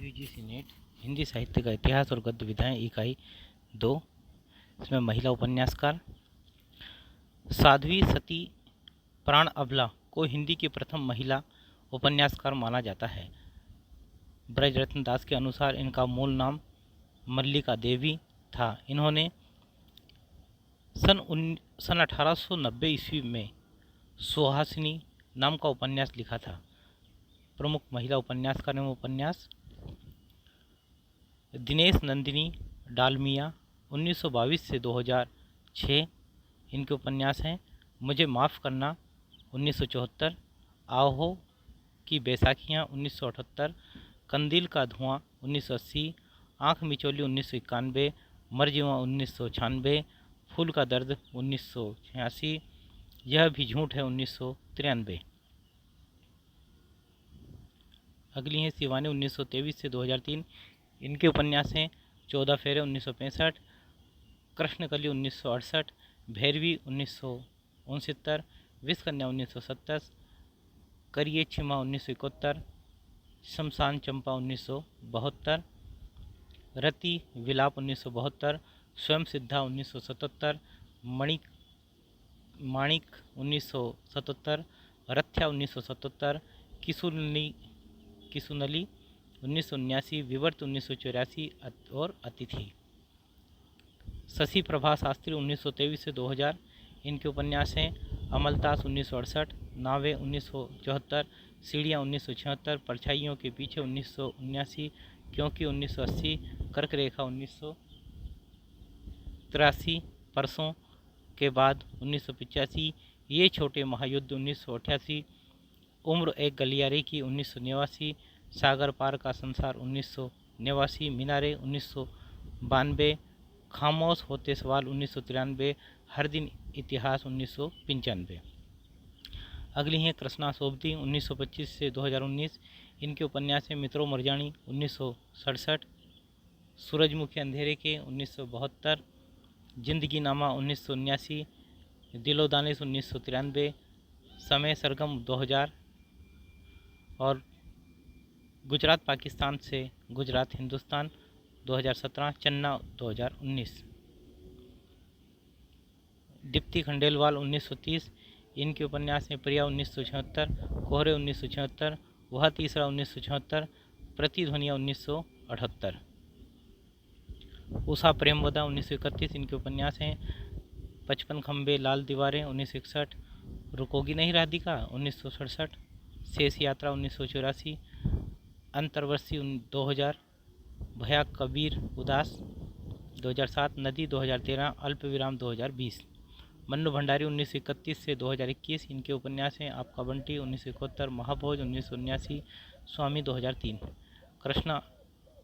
UGC net Hindi साहित्य का इतिहास और गद्य विधाएं इकाई 2। इसमें महिला उपन्यासकार साध्वी सती प्राण अबला को हिंदी की प्रथम महिला उपन्यासकार माना जाता है। ब्रजरत्न दास के अनुसार इनका मूल नाम मल्लिका देवी था। इन्होंने सन 1890 ईस्वी में सुहासिनी नाम का उपन्यास लिखा था। प्रमुख महिला उपन्यासकार एवं उपन्यास दिनेश नंदिनी डालमिया 1922 से 2006 इनके उपन्यास हैं। मुझे माफ़ करना 1974, आहो की बैसाखियाँ 1978, कंदील का धुआं 1980, आँख मिचौली 1991, मरजिवा 1996, फूल का दर्द 1986, यह भी झूठ है 1993। अगली हैं शिवानी 1923 से 2003। इनके उपन्यास हैं 14 फेरे 1965, कृष्णकली 1968, भैरवी 1969, विषकन्या 1970, करिए छिमा 1971, शमशान चंपा 1972, रति विलाप 1972, स्वयं सिद्धा 1977, माणिक 1977, रथ्या 1977, किसुनली 1979, विवर्त 1984 और अतिथि। शशि प्रभा शास्त्री 1923 से 2000 इनके उपन्यास हैं। अमलतास 1968, नावे 1974, सीढ़ियाँ 1976, परछाइयों के पीछे 1979, क्योंकि 1980, कर्क रेखा 1983, परसों के बाद 1985, ये छोटे महायुद्ध 1988, उम्र एक गलियारे की 1989, सागर पार का संसार 1989, मीनारे 1992, खामोश होते सवाल 1993, हर दिन इतिहास 1995। अगली हैं कृष्णा सोबती 1925 से 2019। इनके उपन्यास हैं मित्रों मरजानी 1967, सूरजमुखी अंधेरे के 1972, जिंदगी नामा 1979, दिलो दानिश 1993, समय सरगम 2000 और गुजरात पाकिस्तान से गुजरात हिंदुस्तान 2017, चन्ना 2019। दीप्ति खंडेलवाल 1930। इनके उपन्यास हैं प्रिया 1976, कोहरे 1976, वह तीसरा 1976, प्रतिध्वनिया 1978, उषा प्रेमवदा 1931। इनके उपन्यास हैं 55 खंबे लाल दीवारें 1961, रुकोगी नहीं राधिका 1967, शेष यात्रा 1984, अंतर्वर्षी 2000, भया कबीर उदास 2007, नदी 2013, अल्प विराम 2020। मन्नू भंडारी 1931 से 2021। इनके उपन्यास हैं आपका बंटी 1971, महाभोज 1979, स्वामी 2003। कृष्णा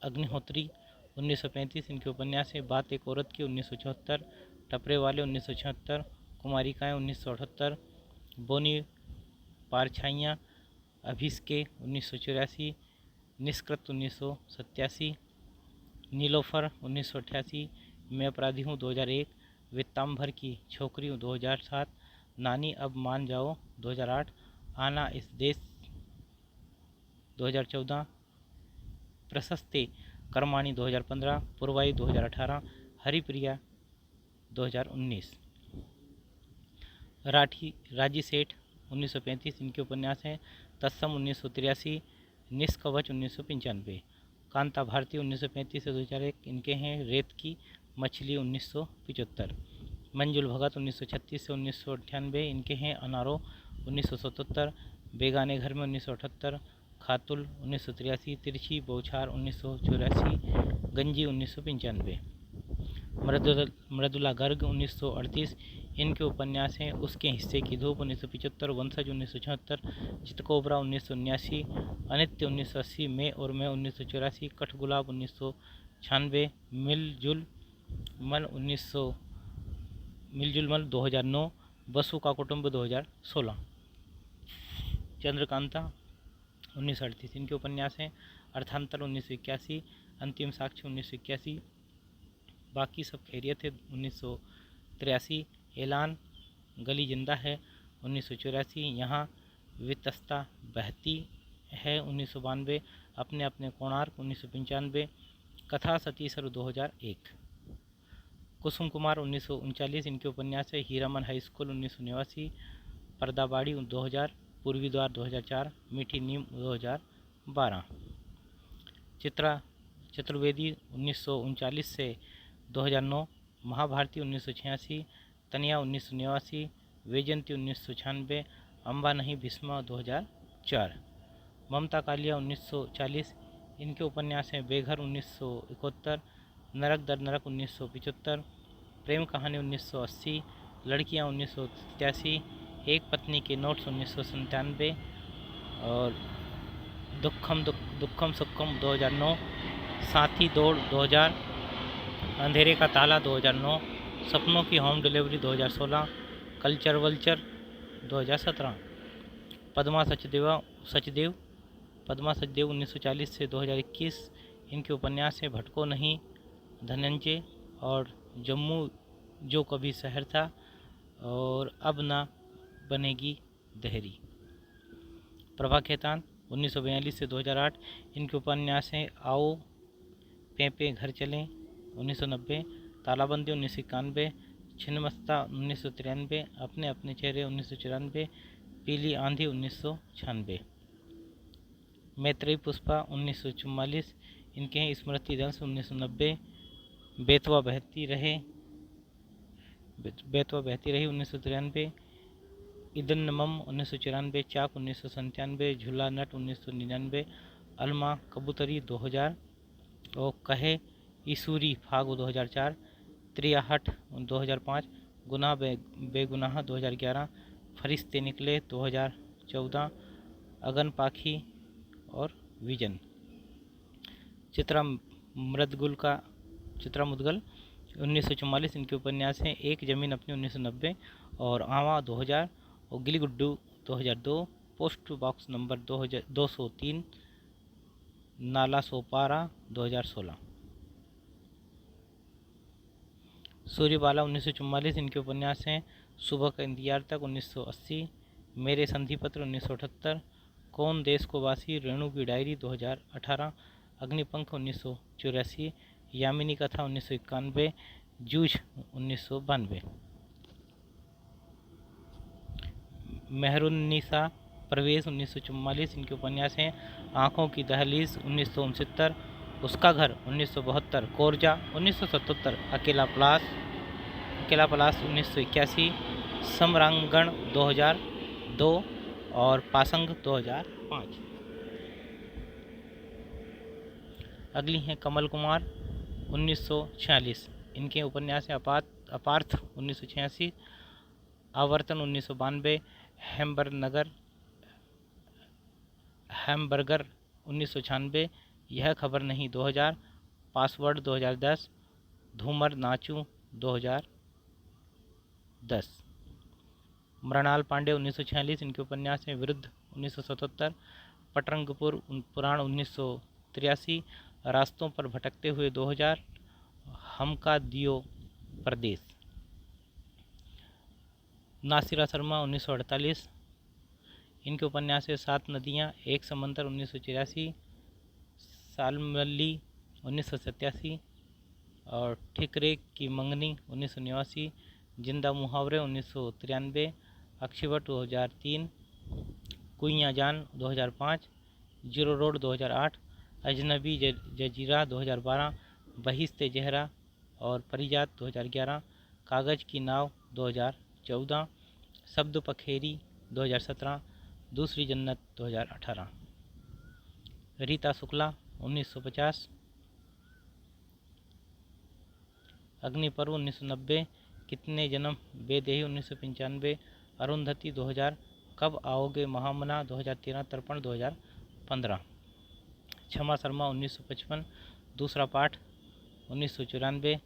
अग्निहोत्री 1935। इनके उपन्यास हैं बात एक औरत की 1974, टपरे वाले 1976, कुमारिकाएँ 1978, बोनी पारछाइयाँ अभिष्के 1984, निष्कृत 1987, नीलोफर 1988, मैं अपराधी हूँ 2001, वित्तांभर की छोकरी 2007, नानी अब मान जाओ 2008, आना इस देश 2014, प्रशस्ते कर्माणी 2015, पुरवाई 2018, हरिप्रिया 2019। राजी सेठ 1935। इनके उपन्यास हैं तत्सम 1983, निष्कवच 1995, कांता भारती 1935 से 2001। इनके हैं रेत की मछली 1975, मंजुल भगत 1936 से 1998। इनके हैं अनारो 1977, बेगाने घर में 1978, खातुल 1983, तिरछी बौछार 1984, गंजी 1995, मृदुला गर्ग 1938। इनके उपन्यास हैं उसके हिस्से की धूप 1975, वंशज 1976, चितकोबरा 1979, अनित्य 1980, मैं और मैं 1984, कठगुलाब 1996, मिलजुल मल 2009, बसु का कुटुंब 2016, चंद्रकांता 1938। इनके उपन्यास हैं अर्थांतर 1981, अंतिम साक्ष्य 1981, बाकी सब खैरियत है 1983, ऐलान गली जिंदा है 1984, यहाँ वितस्ता बहती है 1992, अपने अपने कोणार्क 1995, कथा सतीसर 2001। कुसुम कुमार 1939, इनके उपन्यास है हीरामन हाई स्कूल 1989, पर्दाबाड़ी 2000, पूर्वी द्वार 2004, मीठी नीम 2012। चित्रा चतुर्वेदी 1939 से 2009, महाभारती 1986, तनिया 1989, वैजयंती 1996, अम्बा नहीं भीष्मा 2004। ममता कालिया 1940, इनके उपन्यास हैं बेघर 1971, नरक दर नरक 1975, प्रेम कहानी 1980, लड़कियां 1983, एक पत्नी के नोट्स 1997 और दुक्खम सुक्खम 2009, साथी दौड़ 2000, अंधेरे का ताला 2009, सपनों की home delivery 2016, culture vulture 2017। Padma Sachdev 1940 से 2021, इनके उपन्यास हैं भटको नहीं, धनंजय और जम्मू जो कभी शहर था और अब ना बनेगी देहरी। प्रभा खेतान 1942 से 2008, इनके उपन्यास हैं आओ पेपे घर चलें 1990, तालाबंदी 1991, छिन्नमस्ता 1993, अपने अपने चेहरे 1994, पीली आंधी 1996। मैत्रेयी पुष्पा 1944, इनके हैं स्मृति दंश 1990, बेतवा बहती रही 1993, इदन्नमम 1994, चाक 1997, झूला नट 1999, अलमा कबूतरी 2000 और कहे ईसूरी फाग 2004, त्रियाहट 2005, गुनाह बेगुनाह 2011, फरिश्ते निकले 2014, अगन पाखी और विजन। चित्रा मुदगल 1944, इनके उपन्यास हैं एक जमीन अपनी 1990 और आवा 2000 और गिली Guddu 2002, post box number 203, Nala Sopara 2016। Suryabala 1944, इनके उपन्यास हैं सुबह का इंतजार तक 1980, मेरे संधि पत्र 1978, कौन देश को वासी, रेणु की डायरी 2018, अग्निपंख 1984, यामिनी कथा 1991, जूझ 1992। मेहरुन्निसा परवेज 1944, इनके उपन्यास हैं आँखों की दहलीज 1969, उसका घर 1972, कोरजा 1977, अकेला पलास 1981, समरांगण 2002 और पासंग 2005। अगली हैं कमल कुमार 1946, इनके उपन्यास हैं अपार्थ 1986, आवर्तन 1992, हैमबर्गर 1996, यह खबर नहीं 2000, पासवर्ड 2010, धूमर नाचू 2010। मृणाल पांडे 1946, इनके उपन्यास हैं विरुद्ध 1977, पटरंगपुर पुराण 1983, रास्तों पर भटकते हुए 2000, हमका दियो प्रदेश। नासिरा शर्मा 1948, इनके उपन्यास है सात नदियाँ एक समंदर 1984, सालमल्ली 1987 और ठिकरे की मंगनी 1989, जिंदा मुहावरे 1993, अक्षिवट 2003, कुइयाँ जान 2005, जीरो रोड 2008, अजनबी जजीरा 2012, बहिश्ते जहरा और परिजात 2011, कागज़ की नाव 2014, शब्द पखेरी 2017, दूसरी जन्नत 2018। रीता शुक्ला 1950, अग्निपर्व 1990, कितने जन्म बेदेही 1995, अरुंधति 2000, कब आओगे महामना 2013, तर्पण 2015। क्षमा शर्मा 1955, दूसरा पाठ 1994,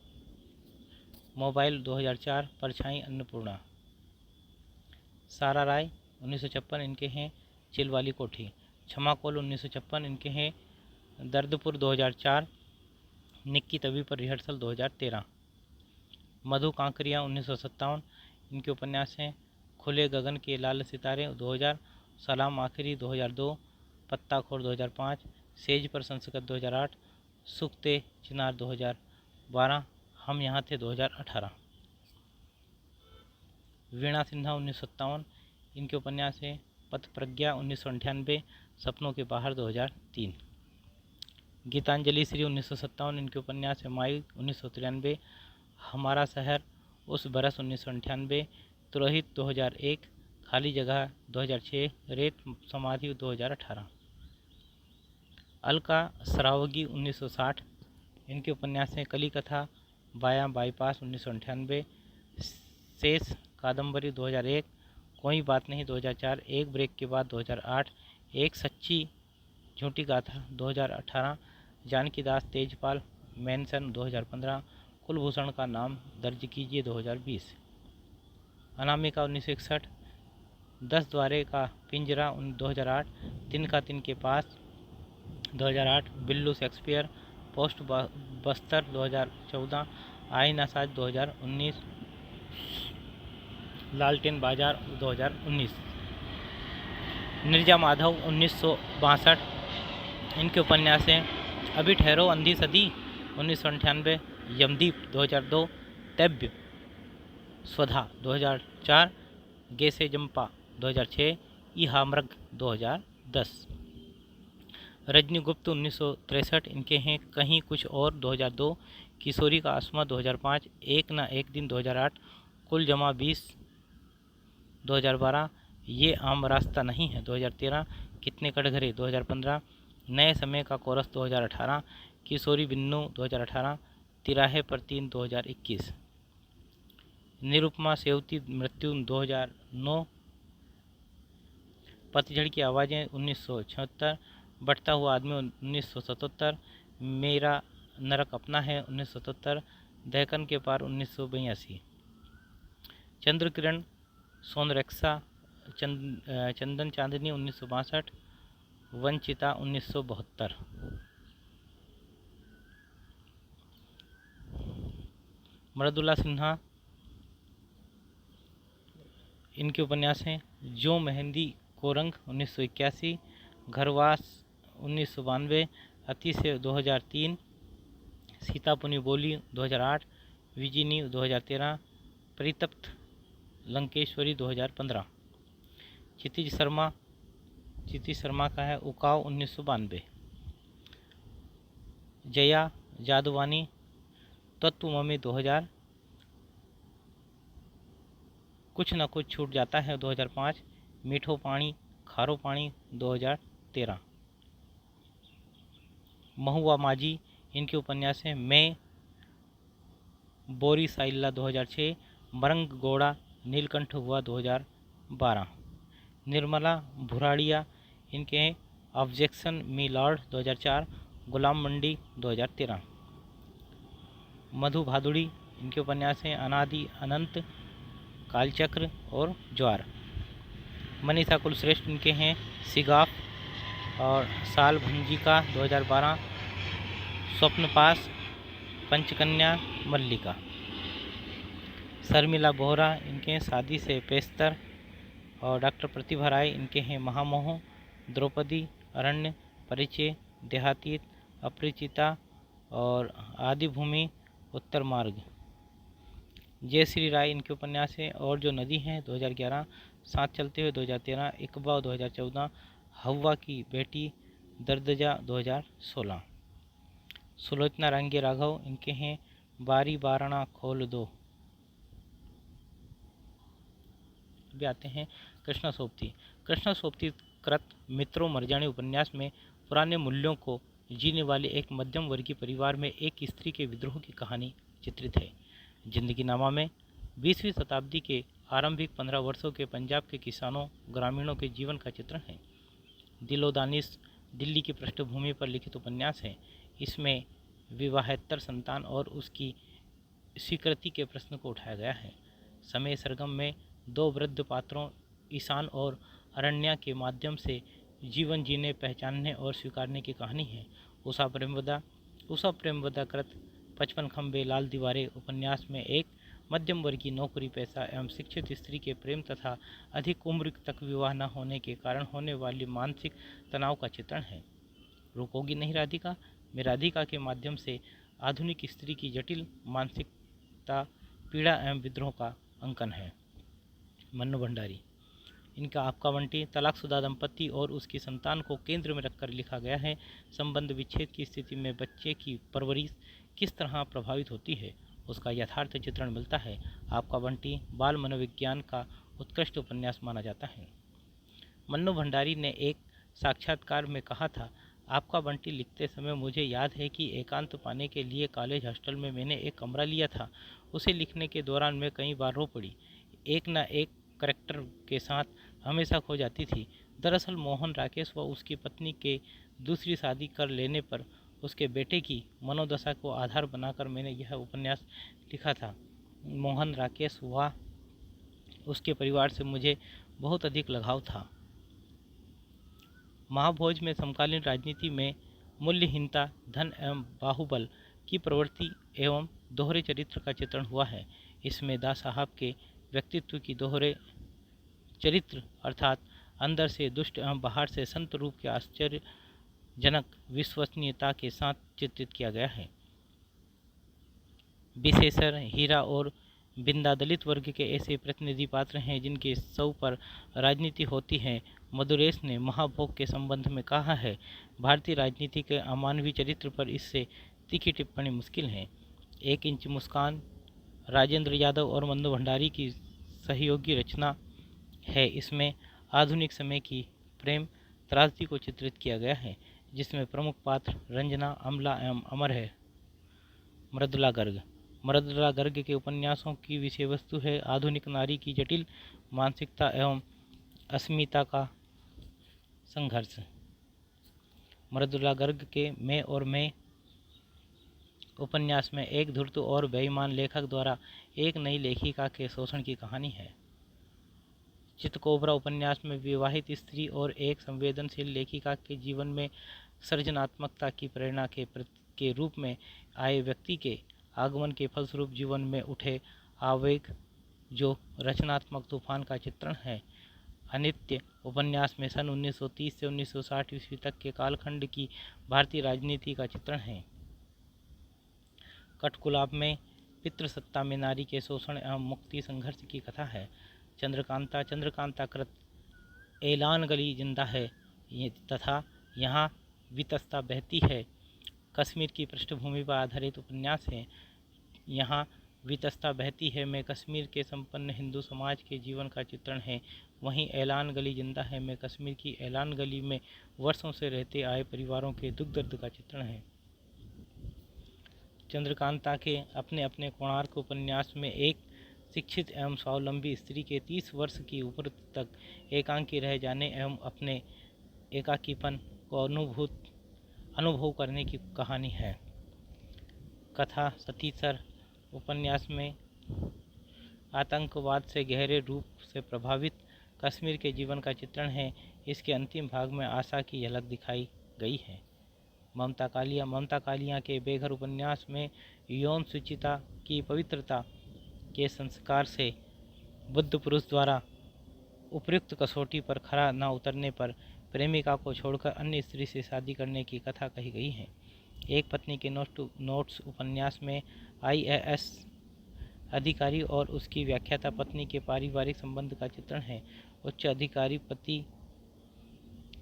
मोबाइल 2004, परछाई अन्नपूर्णा। सारा राय 1956, इनके हैं चिल वाली कोठी। क्षमा कोल 1956, इनके हैं दर्दपुर 2004, निक्की तभी पर रिहर्सल 2013। मधु कांकरिया 1957, इनके उपन्यास हैं खुले गगन के लाल सितारे 2000, सलाम आखिरी 2002, पत्ताखोर 2005, सेज पर संस्कृत 2008, सुखते चिनार 2012, हम यहाँ थे 2018। वीणा सिन्हा 1957, इनके उपन्यास हैं पथ प्रज्ञा 1998, सपनों के बाहर 2003। गीतांजलि श्री 1957, इनके उपन्यास है माई 1993, हमारा शहर उस बरस 1998, तुरहित 2001, खाली जगह 2006, रेत समाधि 2018। अलका सरावगी 1960, इनके उपन्यास हैं कली कथा बाया बाईपास 1998, शेष कादम्बरी 2001, कोई बात नहीं 2004, एक ब्रेक के बाद 2008, एक सच्ची झूठी गाथा 2018, जानकी दास तेजपाल मैनसन 2015, कुलभूषण का नाम दर्ज कीजिए 2020। अनामिका 1961, 10 द्वारे का पिंजरा 2008, तिनका तिन के पास 2008, बिल्लू शेक्सपियर पोस्ट बस्तर 2014, आईना साज 2019, लालटेन बाजार 2019। निर्जा माधव 1962, इनके उपन्यास हैं अभी ठहरो अंधी सदी 1998, यमदीप 2002, तैब्य स्वधा 2004, गेसे जंपा 2006, इहामृग 2010। रजनीगुप्त 1963, इनके हैं कहीं कुछ और 2002, किशोरी का आसमा 2005, एक ना एक दिन 2008, कुल जमा 20 2012, ये आम रास्ता नहीं है 2013, कितने कटघरे 2015, नए समय का कोरस 2018, किशोरी बिन्नू 2018, तिराहे पर 3 2021। निरुपमा सेवती मृत्यु 2009, पतझड़ की आवाज़ें 1976, बढ़ता हुआ आदमी 1977, मेरा नरक अपना है 1977, दहकन के पार 1982। चंद्र किरण सोनरेक्सा चंदन चांदनी 1962, वंचिता 1972। मृदुला सिन्हा, इनके उपन्यास हैं जो मेहंदी को रंग 1981, घरवास 1992, अतिशय 2003, सीतापुनी बोली 2008, विजिनी 2013, परितप्त लंकेश्वरी 2015। क्षितिज शर्मा का है उकाव 1992। जया जादवानी तत्वममी 2000, कुछ न कुछ छूट जाता है 2005, मीठो पानी खारो पानी 2013। महुआ माझी, इनके उपन्यास हैं मैं बोरी साइल्ला 2006, मरंग गोड़ा नीलकंठ हुआ 2012। निर्मला भुराड़िया, इनके हैं ऑब्जेक्शन मी लॉर्ड 2004, गुलाम मंडी 2013। मधु भादुड़ी, इनके उपन्यास हैं अनादि अनंत, कालचक्र और ज्वार। मनीषा कुलश्रेष्ठ, इनके हैं सिगाफ और साल भंजिका 2012, स्वप्नपास, पंचकन्या, मल्लिका। शर्मिला बोहरा, इनके हैं शादी से पेस्तर और डॉक्टर प्रतिभा राय, इनके हैं महामोह, द्रौपदी, अरण्य, परिचय, देहातीत, अपरिचिता और आदि भूमि, उत्तर मार्ग। जयश्री राय, इनके उपन्यास है और जो नदी हैं 2011, साथ चलते हुए 2013, इकबा 2014, हवा की बेटी दर्दजा 2016। सुलोचना रंगे राघव, इनके हैं बारी बारणा खोल दो। भी आते हैं कृष्णा सोबती। कृष्णा सोबती कृत मित्रों मरजानी उपन्यास में पुराने मूल्यों को जीने वाले एक मध्यम वर्गीय परिवार में एक स्त्री के विद्रोह की कहानी चित्रित है। जिंदगी नामा में 20वीं शताब्दी के आरंभिक 15 वर्षों के पंजाब के किसानों ग्रामीणों के जीवन का चित्रण है। दिलो दानिश दिल्ली की पृष्ठभूमि पर लिखित उपन्यास है। इसमें विवाहेतर संतान और उसकी स्वीकृति के प्रश्न को उठाया गया है। समय सरगम में 2 वृद्ध पात्रों ईशान और अरण्या के माध्यम से जीवन जीने, पहचानने और स्वीकारने की कहानी है। उषा प्रेमवदा कृत 55 खंबे लाल दीवारें उपन्यास में एक मध्यम वर्गीय नौकरी पेशा एवं शिक्षित स्त्री के प्रेम तथा अधिक उम्र तक विवाह न होने के कारण होने वाली मानसिक तनाव का चित्रण है। रुकोगी नहीं राधिका में राधिका के माध्यम से आधुनिक स्त्री की जटिल मानसिकता, पीड़ा एवं विद्रोह का अंकन है। मन्नू भंडारी, इनका आपका बंटी तलाकशुदा दंपति और उसकी संतान को केंद्र में रखकर लिखा गया है। संबंध विच्छेद की स्थिति में बच्चे की परवरिश किस तरह प्रभावित होती है, उसका यथार्थ चित्रण मिलता है। आपका बंटी बाल मनोविज्ञान का उत्कृष्ट उपन्यास माना जाता है। मन्नू भंडारी ने एक साक्षात्कार में कहा था, आपका बंटी लिखते समय मुझे याद है कि एकांत पाने के लिए कॉलेज हॉस्टल में मैंने एक कमरा लिया था। उसे लिखने के दौरान मैं कई बार रो पड़ी। एक न एक करैक्टर के साथ हमेशा खो जाती थी। दरअसल मोहन राकेश व उसकी पत्नी के दूसरी शादी कर लेने पर उसके बेटे की मनोदशा को आधार बनाकर मैंने यह उपन्यास लिखा था। मोहन राकेश व उसके परिवार से मुझे बहुत अधिक लगाव था। महाभोज में समकालीन राजनीति में मूल्यहीनता, धन एवं बाहुबल की प्रवृत्ति एवं दोहरे चरित्र का चित्रण हुआ है। इसमें दा साहब के व्यक्तित्व की दोहरे चरित्र अर्थात अंदर से दुष्ट एवं बाहर से संत रूप के आश्चर्यजनक विश्वसनीयता के साथ चित्रित किया गया है। विशेषर, हीरा और बिंदा दलित वर्ग के ऐसे प्रतिनिधि पात्र हैं जिनके सौ पर राजनीति होती है। मधुरेश ने महाभोग के संबंध में कहा है, भारतीय राजनीति के अमानवीय चरित्र पर इससे तीखी टिप्पणी मुश्किल है। 1 इंच मुस्कान राजेंद्र यादव और मन्नू भंडारी की सहयोगी रचना है। इसमें आधुनिक समय की प्रेम त्रासदी को चित्रित किया गया है, जिसमें प्रमुख पात्र रंजना, अमला एवं अमर है। मृदुला गर्ग, मृदुला गर्ग के उपन्यासों की विषय वस्तु है आधुनिक नारी की जटिल मानसिकता एवं अस्मिता का संघर्ष। मृदुला गर्ग के मैं और मैं उपन्यास में एक धूर्त और बेईमान लेखक द्वारा एक नई लेखिका के शोषण की कहानी है। चितकोबरा उपन्यास में विवाहित स्त्री और एक संवेदनशील लेखिका के जीवन में सृजनात्मकता की प्रेरणा के रूप में आए व्यक्ति के आगमन के फलस्वरूप जीवन में उठे आवेग जो रचनात्मक तूफान का चित्रण है। अनित्य उपन्यास में सन 1930 से 1960 ईस्वी तक के कालखंड की भारतीय राजनीति का चित्रण है। कठगुलाब में पितृसत्ता में नारी के शोषण एवं मुक्ति संघर्ष की कथा है। चंद्रकांता कृत ऐलान गली जिंदा है तथा यहाँ वितस्ता बहती है कश्मीर की पृष्ठभूमि पर आधारित उपन्यास है। यहाँ वितस्ता बहती है में कश्मीर के संपन्न हिंदू समाज के जीवन का चित्रण है। वहीं ऐलान गली जिंदा है में कश्मीर की ऐलान गली में वर्षों से रहते आए परिवारों के दुख दर्द का चित्रण है। चंद्रकांता के अपने अपने कोणार्क उपन्यास में एक शिक्षित एवं स्वावलंबी स्त्री के 30 वर्ष की उम्र तक एकांकी रह जाने एवं अपने एकाकीपन को अनुभव करने की कहानी है। कथा सतीसर उपन्यास में आतंकवाद से गहरे रूप से प्रभावित कश्मीर के जीवन का चित्रण है। इसके अंतिम भाग में आशा की झलक दिखाई गई है। ममता कालिया के बेघर उपन्यास में यौन शुचिता की पवित्रता के संस्कार से बुद्ध पुरुष द्वारा उपयुक्त कसौटी पर खरा न उतरने पर प्रेमिका को छोड़कर अन्य स्त्री से शादी करने की कथा कही गई है। एक पत्नी के नोट्स उपन्यास में IAS अधिकारी और उसकी व्याख्याता पत्नी के पारिवारिक संबंध का चित्रण है। उच्च अधिकारी पति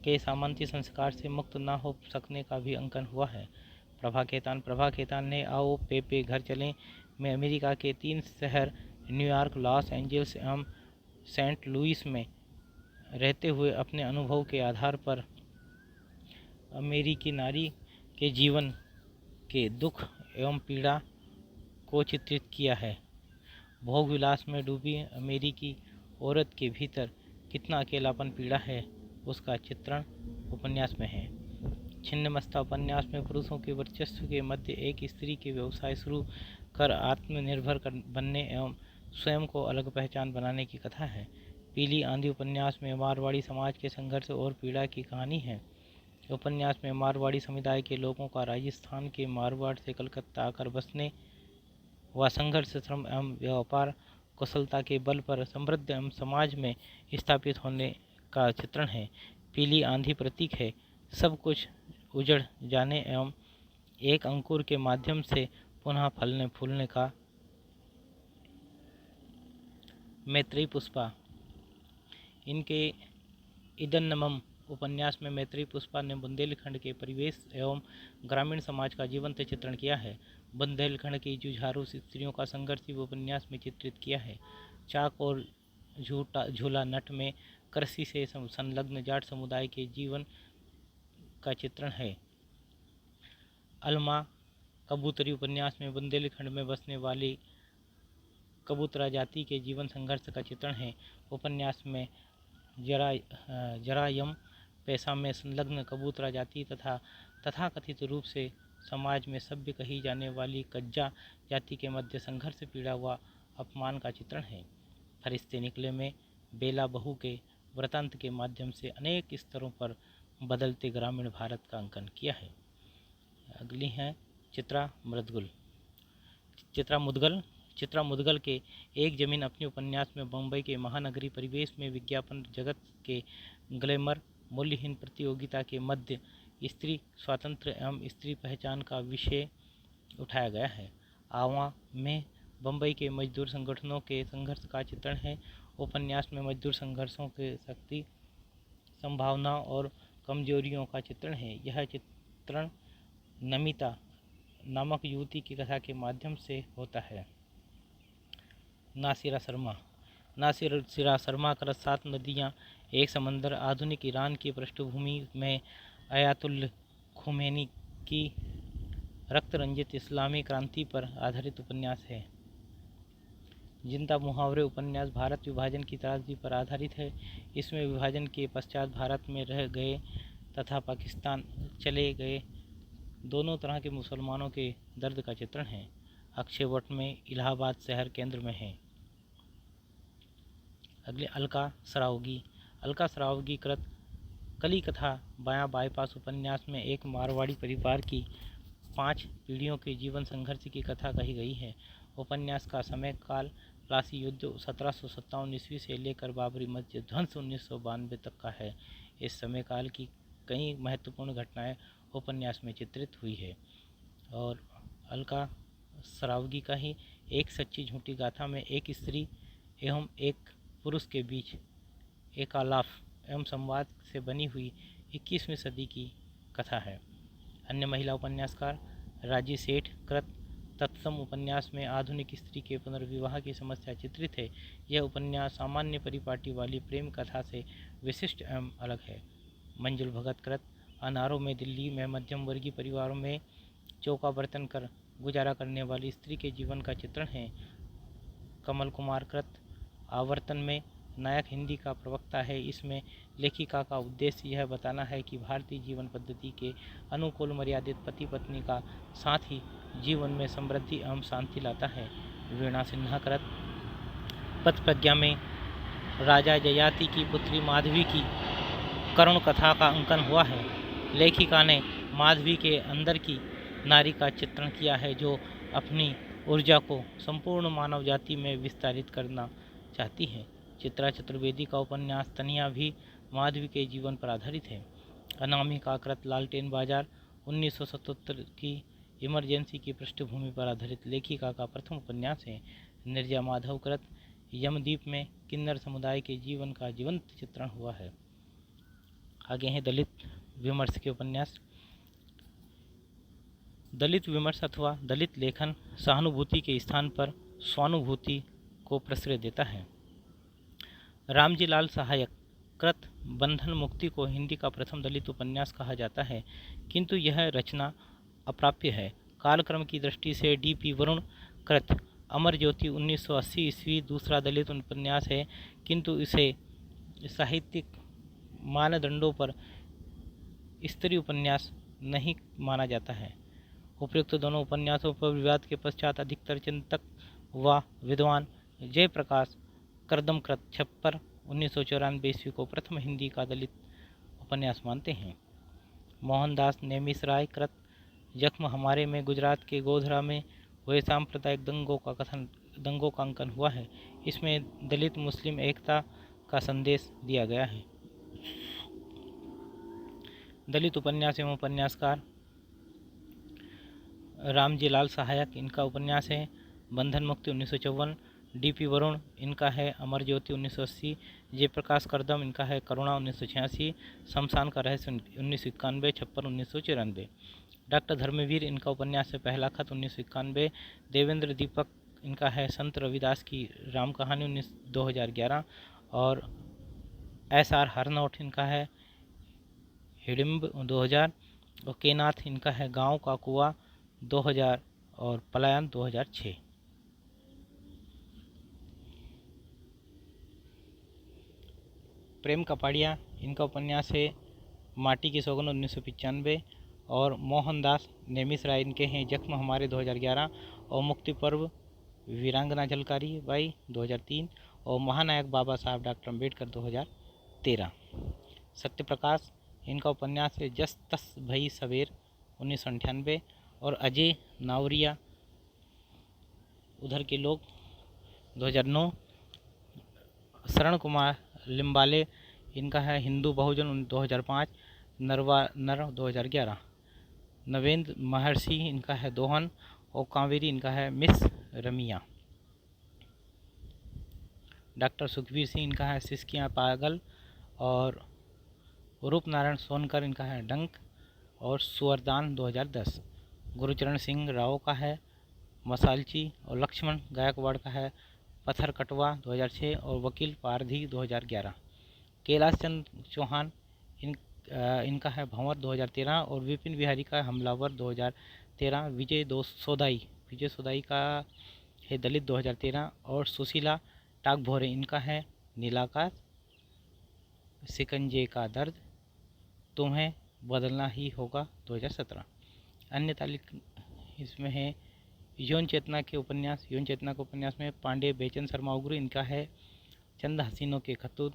के सामंती संस्कार से मुक्त न हो सकने का भी अंकन हुआ है। प्रभा खेतान ने आओ पे घर चलें में अमेरिका के 3 शहर न्यूयॉर्क, लॉस एंजल्स एवं सेंट लुइस में रहते हुए अपने अनुभव के आधार पर अमेरिकी नारी के जीवन के दुख एवं पीड़ा को चित्रित किया है। भोग विलास में डूबी अमेरिकी औरत के भीतर कितना अकेलापन पीड़ा है उसका चित्रण उपन्यास में है। छिन्नमस्ता उपन्यास में पुरुषों के वर्चस्व के मध्य एक स्त्री के व्यवसाय शुरू कर आत्मनिर्भर बनने एवं स्वयं को अलग पहचान बनाने की कथा है। पीली आंधी उपन्यास में मारवाड़ी समाज के संघर्ष और पीड़ा की कहानी है। उपन्यास में मारवाड़ी समुदाय के लोगों का राजस्थान के मारवाड़ से कलकत्ता आकर बसने व संघर्ष, श्रम एवं व्यापार कुशलता के बल पर समृद्ध एवं समाज में स्थापित होने का चित्रण है। पीली आंधी प्रतीक है सब कुछ उजड़ जाने एवं एक अंकुर के माध्यम से पुनः फलने फूलने का। मैत्रेयी पुष्पा, इनके इदन्नमम उपन्यास में मैत्रेयी पुष्पा ने बुंदेलखंड के परिवेश एवं ग्रामीण समाज का जीवंत चित्रण किया है। बुंदेलखंड की जुझारू स्त्रियों का संघर्ष भी उपन्यास में चित्रित किया है। चाक और झूला नट में कृषि से संलग्न जाट समुदाय के जीवन का चित्रण है। अलमा कबूतरी उपन्यास में बुंदेलखंड में बसने वाली कबूतरा जाति के जीवन संघर्ष का चित्रण है। उपन्यास में जरायम पेशा में संलग्न कबूतरा जाति तथा तथाकथित रूप से समाज में सभ्य कही जाने वाली कज्जा जाति के मध्य संघर्ष, पीड़ा व अपमान का चित्रण है। फरिश्ते निकले में बेला बहू के वृत्तांत के माध्यम से अनेक स्तरों पर बदलते ग्रामीण भारत का अंकन किया है। अगली है चित्रा मुदगल के एक जमीन अपने उपन्यास में मुंबई के महानगरीय परिवेश में विज्ञापन जगत के ग्लैमर मूल्यहीन प्रतियोगिता के मध्य स्त्री स्वातंत्र्य एवं स्त्री पहचान का विषय उठाया गया है। आवा में बम्बई के मजदूर संगठनों के संघर्ष का चित्रण है। उपन्यास में मजदूर संघर्षों के शक्ति, संभावना और कमजोरियों का चित्रण है। यह चित्रण नमिता नामक युवती की कथा के माध्यम से होता है। नासिरा शर्मा कर 7 नदियाँ एक समंदर आधुनिक ईरान की पृष्ठभूमि में अयातुल्ला खुमैनी की रक्त रंजित इस्लामी क्रांति पर आधारित उपन्यास है। जिंदा मुहावरे उपन्यास भारत विभाजन की त्रासदी पर आधारित है। इसमें विभाजन के पश्चात भारत में रह गए तथा पाकिस्तान चले गए दोनों तरह के मुसलमानों के दर्द का चित्रण है। अक्षयवट में इलाहाबाद शहर केंद्र में है। अगले अलका सरावगी कृत कली कथा बायां बाईपास उपन्यास में एक मारवाड़ी परिवार की 5 पीढ़ियों के जीवन संघर्ष की कथा कही गई है। उपन्यास का समय काल प्लासी युद्ध 1757 ईस्वी से लेकर बाबरी मस्जिद ध्वंस 1992 तक का है। इस समय काल की कई महत्वपूर्ण घटनाएं उपन्यास में चित्रित हुई है। और अलका सरावगी का ही एक सच्ची झूठी गाथा में एक स्त्री एवं एक पुरुष के बीच एकालाप एवं संवाद से बनी हुई 21वीं सदी की कथा है। अन्य महिला उपन्यासकार राजी सेठ कृत तत्सम उपन्यास में आधुनिक स्त्री के पुनर्विवाह की समस्या चित्रित है। यह उपन्यास सामान्य परिपाटी वाली प्रेम कथा से विशिष्ट एवं अलग है। मंजुल भगत कृत अनारों में दिल्ली में मध्यम वर्गीय परिवारों में चौका बर्तन कर गुजारा करने वाली स्त्री के जीवन का चित्रण है। कमल कुमार कृत आवर्तन में नायक हिंदी का प्रवक्ता है। इसमें लेखिका का उद्देश्य यह बताना है कि भारतीय जीवन पद्धति के अनुकूल मर्यादित पति पत्नी का साथ ही जीवन में समृद्धि एवं शांति लाता है। वीणा सिन्हा कृत पथ प्रज्ञा में राजा जयाति की पुत्री माधवी की करुण कथा का अंकन हुआ है। लेखिका ने माधवी के अंदर की नारी का चित्रण किया है जो अपनी ऊर्जा को संपूर्ण मानव जाति में विस्तारित करना चाहती है। चित्रा चतुर्वेदी का उपन्यास तनिया भी माधवी के जीवन पर आधारित है। अनामिका कृत लालटेन बाजार 1977 की इमरजेंसी की पृष्ठभूमि पर आधारित लेखिका का प्रथम उपन्यास है। निर्जा माधव कृत यमद्वीप में किन्नर समुदाय के जीवन का जीवंत चित्रण हुआ है। आगे हैं दलित विमर्श के उपन्यास। दलित विमर्श अथवा दलित लेखन सहानुभूति के स्थान पर स्वानुभूति को प्रश्रय देता है। रामजी लाल सहायक कृत बंधन मुक्ति को हिंदी का प्रथम दलित उपन्यास कहा जाता है, किंतु यह रचना अप्राप्य है। कालक्रम की दृष्टि से डी.पी. वरुण कृत अमर ज्योति 1980 ईस्वी दूसरा दलित उपन्यास है, किंतु इसे साहित्यिक मानदंडों पर स्त्री उपन्यास नहीं माना जाता है। उपयुक्त दोनों उपन्यासों पर विवाद के पश्चात अधिकतर चिंतक व विद्वान जयप्रकाश करदमकृत छप्पर 1994 ईस्वी को प्रथम हिंदी का दलित उपन्यास मानते हैं। मोहनदास नेमिसराय कृत जख्म हमारे में गुजरात के गोधरा में हुए सांप्रदायिक दंगों का अंकन हुआ है। इसमें दलित मुस्लिम एकता का संदेश दिया गया है। दलित उपन्यास एवं उपन्यासकार रामजी लाल सहायक, इनका उपन्यास है बंधन मुक्ति 1954। डी.पी. वरुण, इनका है अमर ज्योति 1980। जयप्रकाश करदम, इनका है करुणा 1986। शमशान का रहस्य 1991। छप्पर 1994। डॉक्टर धर्मवीर, इनका उपन्यास है पहला खत 1991। देवेंद्र दीपक, इनका है संत रविदास की राम कहानी 2011। और एस.आर. हरनौट, इनका है हिडिंब 2000। और के नाथ, इनका है गांव का कुआं 2000 और पलायन 2006। प्रेम कपाड़िया, इनका उपन्यास है माटी की सौगंध 1995। और मोहनदास नेमिस राय, इनके हैं जख्म हमारे 2011। और मुक्ति पर्व वीरांगना झलकारी बाई 2003। और महानायक बाबा साहब डॉक्टर अम्बेडकर 2013। सत्य प्रकाश, इनका उपन्यास है जस तस भई सवेर 1998। और अजय नावरिया, उधर के लोग 2009। शरण कुमार लिम्बाले, इनका है हिंदू बहुजन 2005। नर 2011। नवेंद्र महर्षि, इनका है दोहन। और कावेरी, इनका है मिस रमिया। डॉक्टर सुखबीर सिंह, इनका है सिसकियाँ पागल। और रूप नारायण सोनकर, इनका है डंक। और सुअरदान 2010। गुरुचरण सिंह राव का है मसालची। और लक्ष्मण गायकवाड़ का है पत्थर कटवा 2006। और वकील पारधी 2011। कैलाश चंद्र चौहान, इनका है भंवर 2013। और विपिन बिहारी का हमलावर 2013। विजय सोदाई का है दलित 2013। और सुशीला टाकभोरे, इनका है नीलाकाश, सिकंजे का दर्द, तुम्हें बदलना ही होगा 2017। अन्य तालिक इसमें है यौन चेतना के उपन्यास। यौन चेतना के उपन्यास में पांडे बेचन शर्मा उग्र, इनका है चंद हसीनों के खतूत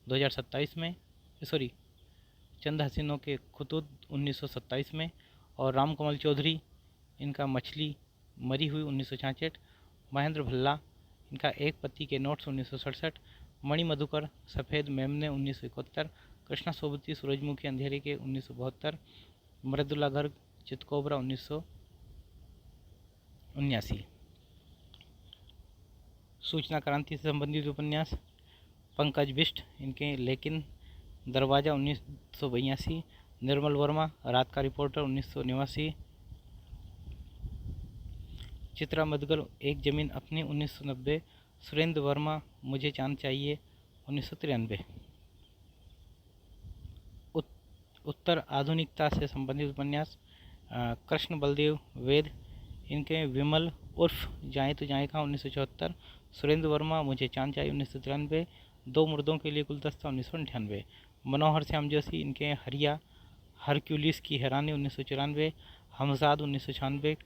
2027 में, सॉरी चंद हसीनों के खतूत 1927 में। और रामकमल चौधरी, इनका मछली मरी हुई 1966। महेंद्र भल्ला, इनका एक पत्ती के नोट्स 1967। मणि मधुकर, सफ़ेद मेमने 1971। कृष्णा सोबती, सूरजमुखी अंधेरे के 1972। मृदुला गर्ग, चितकोबरा 1979। सूचना क्रांति से संबंधित उपन्यास पंकज बिष्ट, इनके लेकिन दरवाज़ा 1982। निर्मल वर्मा, रात का रिपोर्टर 1989। चित्रा मदगल, एक ज़मीन अपनी 1990। सुरेंद्र वर्मा, मुझे चांद चाहिए 1993। उत्तर आधुनिकता से संबंधित उपन्यास कृष्ण बलदेव वेद, इनके विमल उर्फ जाएँ तो जाएँ का 1974। सुरेंद्र वर्मा, मुझे चांद चाहिए 1993। दो मुर्दों के लिए गुलदस्ता 1998। मनोहर श्याम जोशी, इनके हरिया हरक्यूलिस की हैरानी 1994। हमजाद 1996।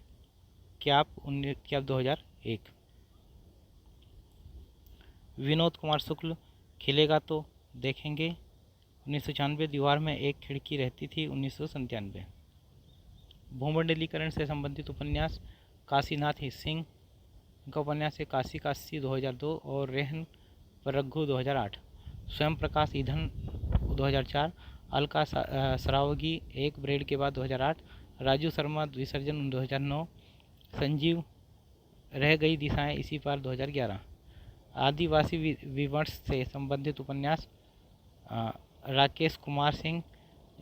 क्याप 2001। विनोद कुमार शुक्ल, खिलेगा तो देखेंगे 1996। दीवार में एक खिड़की रहती थी 1997। भूमंडलीकरण से संबंधित उपन्यास काशीनाथ सिंह, इनका उपन्यास है काशी काशी 2002। और रेहन पर रघु 2008। स्वयं प्रकाश ईंधन 2004। अलका सरावगी, एक ब्रेड के बाद 2008। राजू शर्मा, विसर्जन 2009। संजीव, रह गई दिशाएं इसी पार 2011। आदिवासी विमर्श से संबंधित उपन्यास राकेश कुमार सिंह,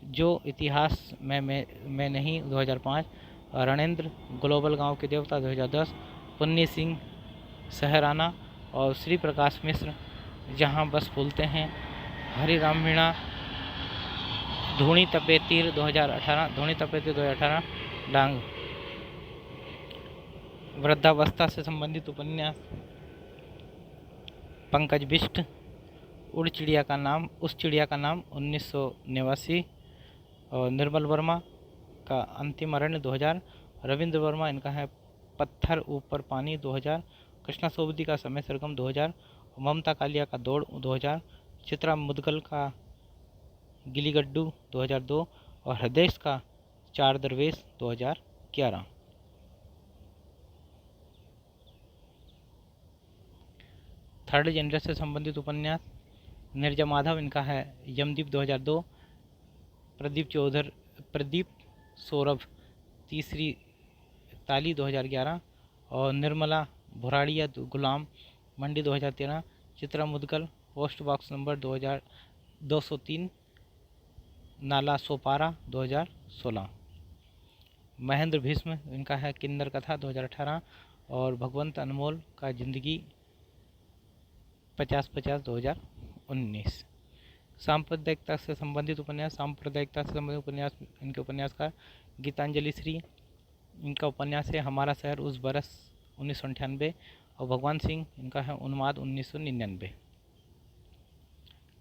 जो इतिहास में नहीं 2005। रणेंद्र, ग्लोबल गांव के देवता 2010। पुन्नी सिंह सहराना। और श्री प्रकाश मिश्र, जहां बस फूलते हैं। हरिराम मीणा, धूणी तपे तीर 2018। डांग। वृद्धावस्था से संबंधित उपन्यास पंकज बिष्ट, उस चिड़िया का नाम 1989। और निर्मल वर्मा का अंतिम अरण्य 2000। रविंद्र वर्मा, इनका है पत्थर ऊपर पानी 2000। कृष्णा सोबती का समय सरगम 2000। ममता कालिया का दौड़ 2000। चित्रा मुदगल का गिलीगड्डू 2002। और हृदय का चार दरवेश 2011। थर्ड जेंडर से संबंधित उपन्यास निर्जा माधव इनका है यमदीप 2002, प्रदीप सौरभ तीसरी ताली 2011 और निर्मला भुराड़िया गुलाम मंडी 2013, Chitra Mudgal post box number 203 Nala Sopara 2016, Mahendra Bhishma इनका है किन्नर कथा 2018 और भगवंत अनमोल का जिंदगी 50-50 2019। सांप्रदायिकता से संबंधित उपन्यास, इनके उपन्यासकार गीतांजलि श्री, इनका उपन्यास है हमारा शहर उस बरस 1998 और भगवान सिंह इनका है उन्माद 1999।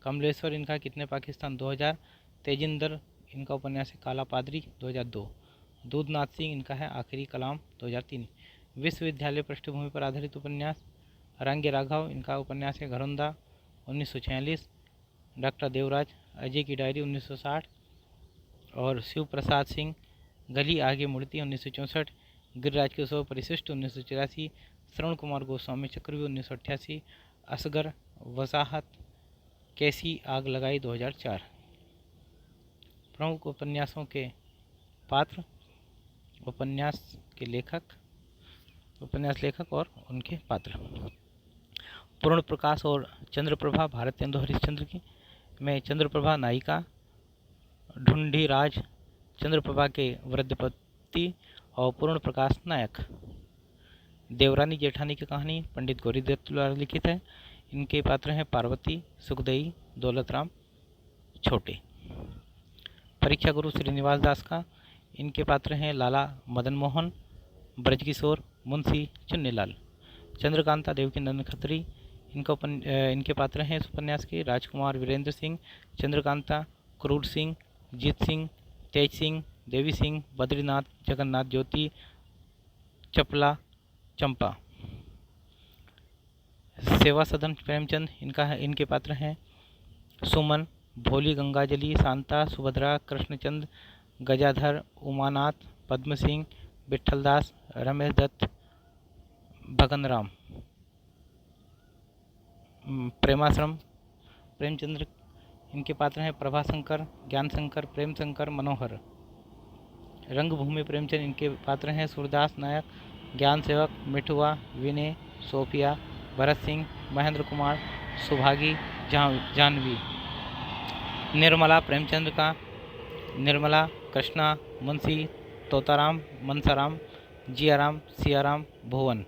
कमलेश्वर इनका कितने पाकिस्तान 2000, तेजिंदर इनका उपन्यास है काला पादरी 2002, दूधनाथ सिंह इनका है आखिरी कलाम 2003। विश्वविद्यालय पृष्ठभूमि पर आधारित उपन्यास रंगे राघव इनका उपन्यास है घरौंदा 1946, डॉक्टर देवराज अजय की डायरी 1960 और शिव प्रसाद सिंह गली आगे मुड़ती 1964, गिरिराज किशोर परिशिष्ट 1984, श्रवण कुमार गोस्वामी चक्रव्यूह 1988, असगर वसाहत कैसी आग लगाई 2004। प्रमुख उपन्यासों के पात्र, उपन्यास लेखक और उनके पात्र। पूर्ण प्रकाश और चंद्रप्रभा भारतेंदु हरिश्चंद्र की में चंद्रप्रभा नायिका, ढूंढीराज चंद्रप्रभा के वृद्धपति और पूर्ण प्रकाश नायक। देवरानी जेठानी की कहानी पंडित गौरीदत्त द्वारा लिखित है। इनके पात्र हैं पार्वती, सुखदेई, दौलतराम, छोटे। परीक्षा गुरु श्रीनिवास दास का इनके पात्र हैं लाला मदन मोहन, ब्रजकिशोर, मुंशी चुन्नीलाल। चंद्रकांता देवकी नंदन खत्री इनके पात्र हैं इस उपन्यास के राजकुमार वीरेंद्र सिंह, चंद्रकांता, क्रूर सिंह, जीत सिंह, तेज सिंह, देवी सिंह, बद्रीनाथ, जगन्नाथ ज्योति, चपला, चंपा। सेवा सदन प्रेमचंद इनके पात्र हैं सुमन, भोली, गंगाजली, शांता, सुभद्रा, कृष्णचंद, गजाधर, उमानाथ, पद्म सिंह, विठलदास, रमेश दत्त, भगनराम। प्रेमाश्रम प्रेमचंद्र इनके पात्र हैं प्रभाशंकर, ज्ञानशंकर, प्रेमशंकर, मनोहर। रंगभूमि प्रेमचंद इनके पात्र हैं सूरदास नायक, ज्ञान सेवक, मिठुआ, विनय, सोफिया, भरत सिंह, महेंद्र कुमार, सुभागी, जानवी। निर्मला प्रेमचंद का निर्मला, कृष्णा, मुंशी, तोताराम, मनसाराम, जियाराम, सियाराम, भुवन।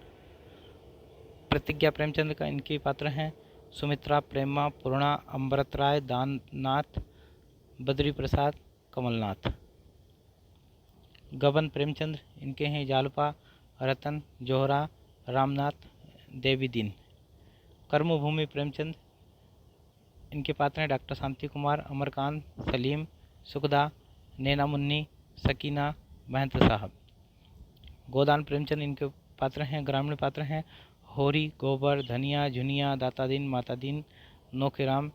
प्रतिज्ञा प्रेमचंद का इनके पात्र हैं सुमित्रा, प्रेमा, पूर्णा, अमृत राय, दाननाथ, बद्री प्रसाद, कमलनाथ। गबन प्रेमचंद इनके हैं जालपा, रतन, जोहरा, रामनाथ, देवीदीन। कर्मभूमि प्रेमचंद इनके पात्र हैं डॉक्टर शांति कुमार, अमरकांत, सलीम, सुखदा, नैना मुन्नी, सकीना, महेंद्र साहब। गोदान प्रेमचंद इनके पात्र हैं ग्रामीण पात्र हैं होरी, गोबर, धनिया, झुनिया, दातादीन, मातादीन, नोखेराम,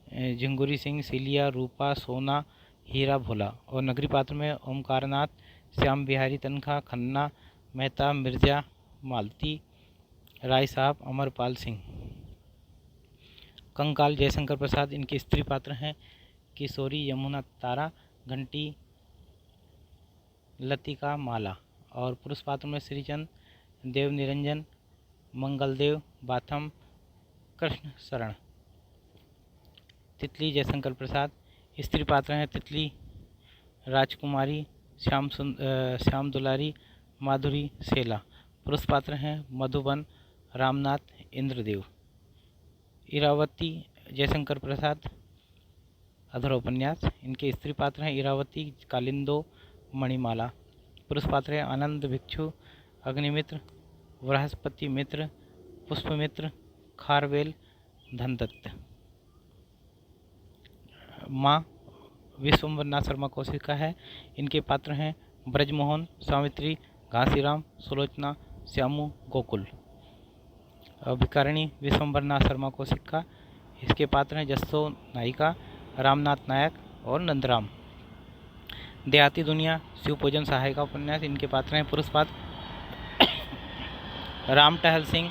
झिंगुरी सिंह, सिलिया, रूपा, सोना, हीरा, भोला। और नगरी पात्र में ओमकारनाथ, श्याम बिहारी तनखा, खन्ना, मेहता, मिर्जा, मालती, राय साहब, अमरपाल सिंह। कंकाल जयशंकर प्रसाद इनके स्त्री पात्र हैं किशोरी, यमुना, तारा, घंटी, लतिका, माला। और पुरुष पात्र में श्रीचंद, देव निरंजन, मंगलदेव, बाथम, कृष्ण शरण। तितली जयशंकर प्रसाद स्त्री पात्र हैं तितली, राजकुमारी, श्याम दुलारी, माधुरी, सेला। पुरुष पात्र हैं मधुबन, रामनाथ, इंद्रदेव। इरावती जयशंकर प्रसाद अधूरा उपन्यास इनके स्त्री पात्र हैं इरावती, कालिंदो, मणिमाला। पुरुष पात्र हैं आनंद भिक्षु, अग्निमित्र, बृहस्पति मित्र, पुष्पमित्र, खारवेल, धनदत्त। माँ विश्वम्भरनाथ शर्मा कौशिका है। इनके पात्र हैं ब्रजमोहन, सावित्री, घासीराम, सुलोचना, श्यामू, गोकुल। भिकारिणी विश्वम्भरनाथ शर्मा कौशिका इसके पात्र हैं जस्सो नायिका, रामनाथ नायक और नंदराम। देहाती दुनिया शिवपूजन सहायिका उपन्यास इनके पात्र हैं पुरुष पात्र राम टहल सिंह,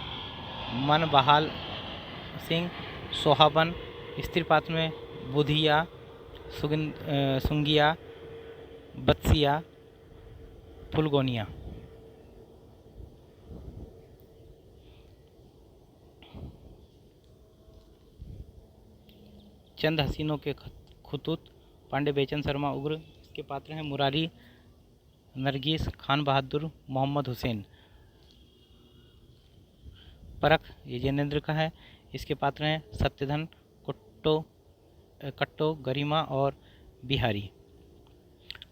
मन बहाल सिंह, सोहाबन, स्त्री पात्र में बुधिया, सुंगिया, बत्सिया, फुलगोनिया। चंद हसीनों के खुतूत, पांडे बेचन शर्मा उग्र, इसके पात्र हैं मुरारी, नरगिस, खान बहादुर, मोहम्मद हुसैन। परख ये जैनेन्द्र का है, इसके पात्र हैं सत्यधन, कट्टो, गरिमा और बिहारी।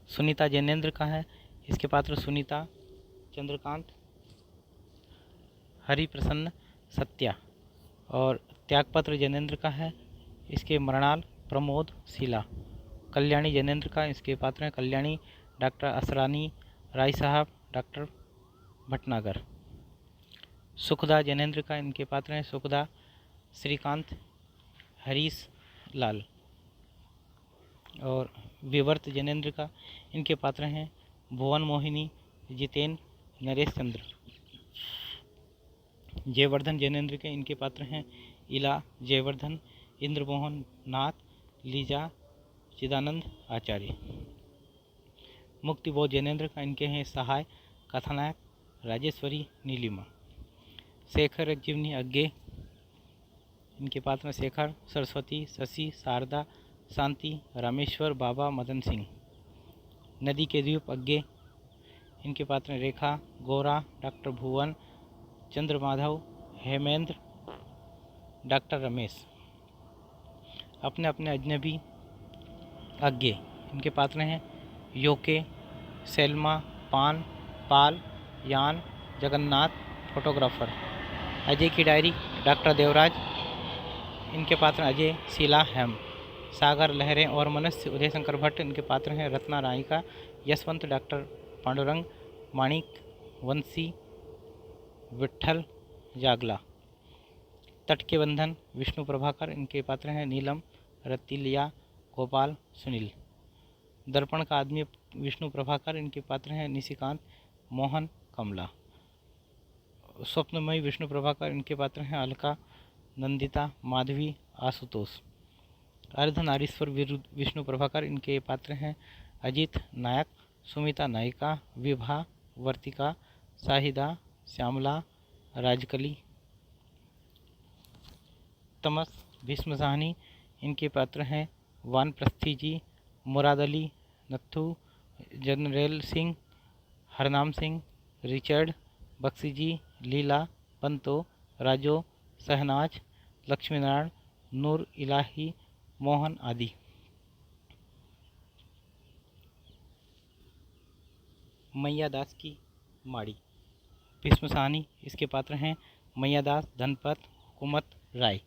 सुनीता जैनेन्द्र का है, इसके पात्र सुनीता, चंद्रकांत, हरिप्रसन्न, सत्या। और त्यागपत्र जैनेन्द्र का है, इसके मृणाल, प्रमोद, शीला। कल्याणी जैनेन्द्र का, इसके पात्र हैं कल्याणी, डॉक्टर असरानी, राय साहब, डॉक्टर भटनागर। सुखदा जैनेन्द्र का, इनके पात्र हैं सुखदा, श्रीकांत, हरीश लाल। और विवर्त जैनेन्द्र का, इनके पात्र हैं भुवन मोहिनी, जितेन, नरेश चंद्र। जयवर्धन जैनेन्द्र के, इनके पात्र हैं इला, जयवर्धन, इंद्रमोहन नाथ, लीजा, चिदानंद आचार्य। मुक्तिबोध जैनेन्द्र का, इनके हैं सहाय, कथानायक, राजेश्वरी, नीलिमा। शेखर जीवनी अज्ञे, इनके पात्र हैं शेखर, सरस्वती, शशि, शारदा, शांति, रामेश्वर, बाबा, मदन सिंह। नदी के द्वीप अज्ञे, इनके पात्र हैं रेखा, गोरा, डॉक्टर भुवन, चंद्रमाधव, हेमेंद्र, डॉक्टर रमेश। अपने अपने अजनबी अज्ञे, इनके पात्र हैं योके, सेल्मा, पान, पाल, यान, जगन्नाथ, फोटोग्राफर। अजय की डायरी, डॉक्टर देवराज, इनके पात्र अजय, शीला, हेम। सागर, लहरें और मनस्य, उदय शंकर भट्ट, इनके पात्र हैं रत्ना रायिका, यशवंत, डॉक्टर पांडुरंग, माणिक, वंशी, विट्ठल, जागला। तट के बंधन, विष्णु प्रभाकर, इनके पात्र हैं नीलम, रतिलिया, गोपाल, सुनील। दर्पण का आदमी, विष्णु प्रभाकर, इनके पात्र हैं निशिकांत, मोहन, कमला। स्वप्नमयी, विष्णु प्रभाकर, इनके पात्र हैं अलका, नंदिता, माधवी, आशुतोष। अर्धनारीश्वर, विष्णु प्रभाकर, इनके पात्र हैं अजीत, नायक, सुमिता, नायिका, विभा, वर्तिका, शाहिदा, श्यामला, राजकली। तमस, भीष्म साहनी, इनके पात्र हैं वानप्रस्थी जी, मुराद अली, नत्थू, जनरल सिंह, हरनाम सिंह, रिचर्ड, बख्शी जी, लीला, पंतो, राजो, शहनाज, लक्ष्मीनारायण, नूर इलाही, मोहन आदि। मैया दास की माड़ी, भीष्म साहनी, इसके पात्र हैं मैया दास, धनपत, हुकूमत राय।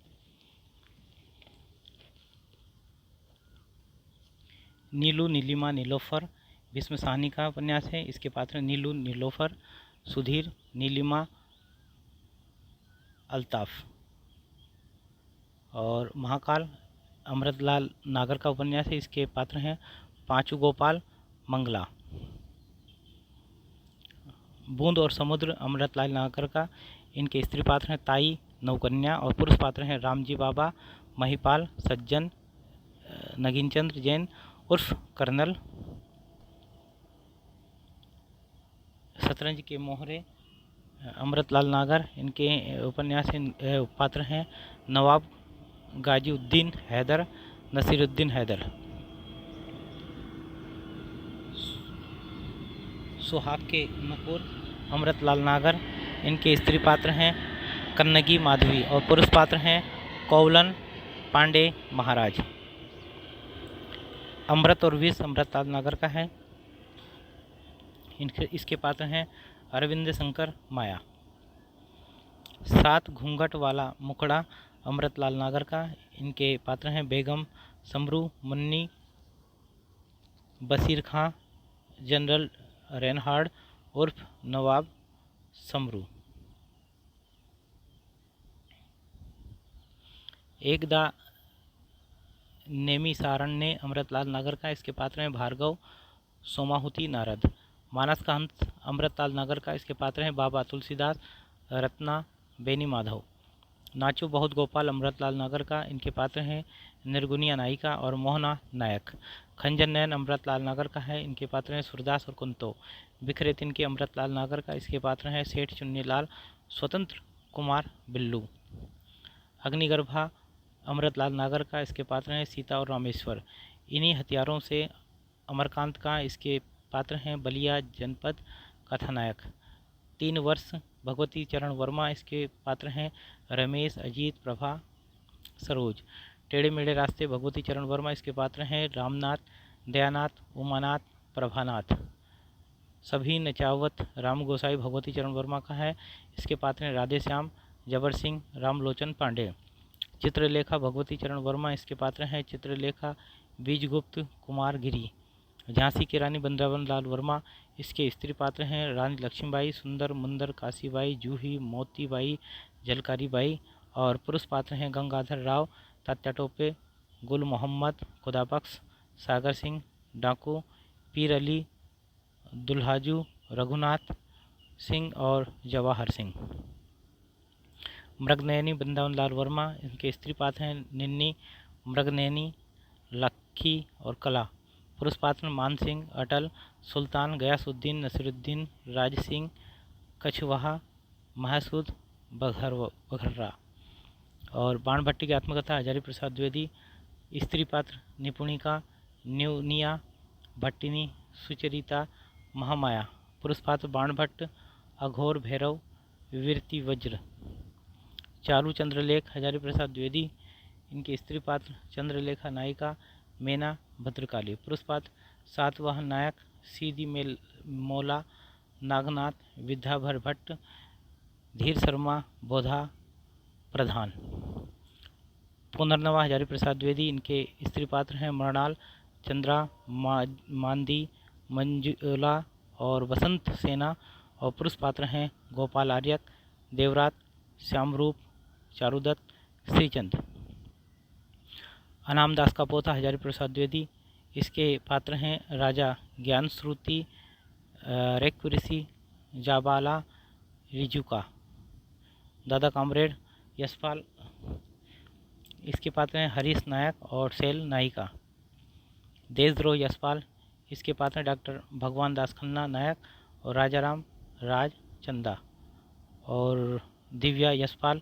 नीलू, नीलिमा, नीलोफर, भीष्म साहनी का उपन्यास है, इसके पात्र नीलू, नीलोफर, सुधीर, नीलिमा, अल्ताफ। और महाकाल, अमृतलाल नागर का उपन्यास है, इसके पात्र हैं पांचू गोपाल, मंगला। बूंद और समुद्र, अमृतलाल नागर का, इनके स्त्री पात्र हैं ताई, नौकन्या, और पुरुष पात्र हैं रामजी बाबा, महिपाल, सज्जन, नगीनचंद्र जैन उर्फ कर्नल। शतरंज के मोहरे, अमृतलाल नागर, इनके उपन्यास पात्र हैं नवाब गाजीउद्दीन हैदर, नसीरुद्दीन हैदर। सुहाग के नकुर, अमृतलाल नागर, इनके स्त्री पात्र हैं कन्नगी माधवी, और पुरुष पात्र हैं कौलन पांडे महाराज। अमृत और विष, अमृतलाल नागर का है, इसके पात्र हैं अरविंद शंकर माया। सात घूंघट वाला मुखड़ा, अमृतलाल नागर का, इनके पात्र हैं बेगम, समरू, मुन्नी, बशीर खां, जनरल रेनहार्ड उर्फ नवाब समरू। एकदा नेमिसारण्य, अमृतलाल नागर का, इसके पात्र हैं भार्गव, सोमाहुति, नारद। मानस का हंस, अमृतलाल नागर का, इसके पात्र हैं बाबा तुलसीदास, रत्ना, बेनी माधव। नाचो बहुत गोपाल अमृतलाल नागर का, इनके पात्र हैं निर्गुनिया नायिका और मोहना नायक। खंजर नयन अमृतलाल नागर का है, इनके पात्र हैं सूरदास और कुंतो। बिखरे तिनके अमृतलाल नागर का, इसके पात्र हैं सेठ चुन्नीलाल, स्वतंत्र कुमार बिल्लू। अग्निगर्भा अमृतलाल नागर का, इसके पात्र हैं सीता और रामेश्वर। इन्हीं हथियारों से अमरकांत का, इसके पात्र हैं बलिया जनपद कथानायक। 3 वर्ष भगवती चरण वर्मा, इसके पात्र हैं रमेश, अजीत, प्रभा, सरोज। टेढ़े मेढ़े रास्ते भगवती चरण वर्मा, इसके पात्र हैं रामनाथ, दयानाथ, उमानाथ, प्रभानाथ। सभी नचावत राम गोसाई भगवती चरण वर्मा का है, इसके पात्र हैं राधे श्याम, जबर सिंह, रामलोचन पांडे। चित्रलेखा भगवती चरण वर्मा, इसके पात्र हैं चित्रलेखा, बीजगुप्त, कुमार गिरी। झांसी की रानी वृंदावन लाल वर्मा, इसके स्त्री पात्र हैं रानी लक्ष्मीबाई, सुंदर, मुंदर, काशीबाई, जूही, मोतीबाई, झलकारी बाई। और पुरुष पात्र हैं गंगाधर राव, तात्या टोपे, गुल मोहम्मद, खुदाबख्श, सागर सिंह, डाकू, पीर अली, दुल्हाजू, रघुनाथ सिंह और जवाहर सिंह। मृगनयनी वृंदावन लाल वर्मा, इनके स्त्री पात्र हैं निन्नी, मृगनयनी, लक्खी और कला। पुरुष पात्र मान सिंह, अटल, सुल्तान, गयासुद्दीन, नसीरुद्दीन, राज सिंह, कछवाहा, महसूद, बघर्रा। और बाणभट्टी की आत्मकथा हजारी प्रसाद द्विवेदी। स्त्री पात्र निपुणिका, न्यूनिया, भट्टिनी, सुचरिता, महामाया। पुरुष पात्र बाणभट्ट, अघोर, भैरव, विवृति, वज्र। चारू चंद्रलेख हजारी प्रसाद द्विवेदी, इनके स्त्री पात्र चंद्रलेखा नायिका, मेना, भद्रकाली। पुरुष पात्र सातवाहन नायक, सीधी मोला, नागनाथ, विद्याभर भट्ट, धीर शर्मा, बोधा, प्रधान। पुनर्नवा हजारी प्रसाद द्विवेदी, इनके स्त्री पात्र हैं मृणाल, चंद्रा, मांदी, मंजुला और वसंत सेना। और पुरुष पात्र हैं गोपाल आर्यक, देवरात, श्यामरूप, चारुदत्त, श्रीचंद। अनामदास का पोता हजारी प्रसाद द्विवेदी, इसके पात्र हैं राजा ज्ञानश्रुति, रेक्विऋषि, जाबाला, रिजुका। दादा कामरेड यशपाल, इसके पात्र हैं हरीश नायक और शैल नायिका। देशद्रोह यशपाल, इसके पात्र हैं डॉक्टर भगवान दास खन्ना नायक और राजाराम राज चंदा। और दिव्या यशपाल,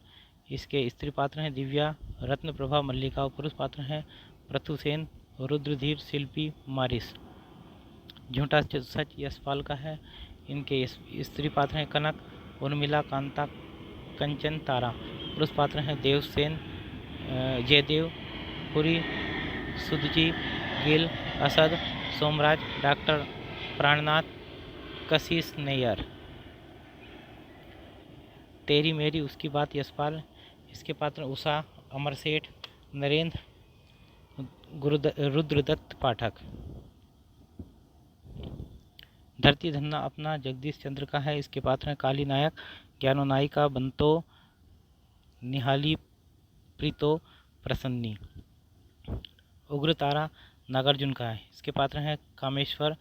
इसके स्त्री पात्र हैं दिव्या, रत्न प्रभा, मल्लिका। और पुरुष पात्र हैं पृथुसेन, रुद्रधीर, शिल्पी, मारिस। झूठा सच यशपाल का है, इनके स्त्री पात्र हैं कनक, उर्मिला, कांता, कंचन, तारा। पुरुष पात्र हैं देवसेन, जयदेव, पुरी, सुदजी, गिल, असद, सोमराज, डॉक्टर प्राणनाथ, कशिश नैयर। तेरी मेरी उसकी बात यशपाल, इसके पात्र उषा, अमरसेठ, नरेंद्र, रुद्रदत्त पाठक। धरती धन्ना अपना जगदीश चंद्र का है, इसके पात्र हैं काली नायक, ज्ञानो नायिका, बंतो, निहाली, प्रीतो, प्रसन्नी। उग्र तारा नागार्जुन का है, इसके पात्र हैं कामेश्वर,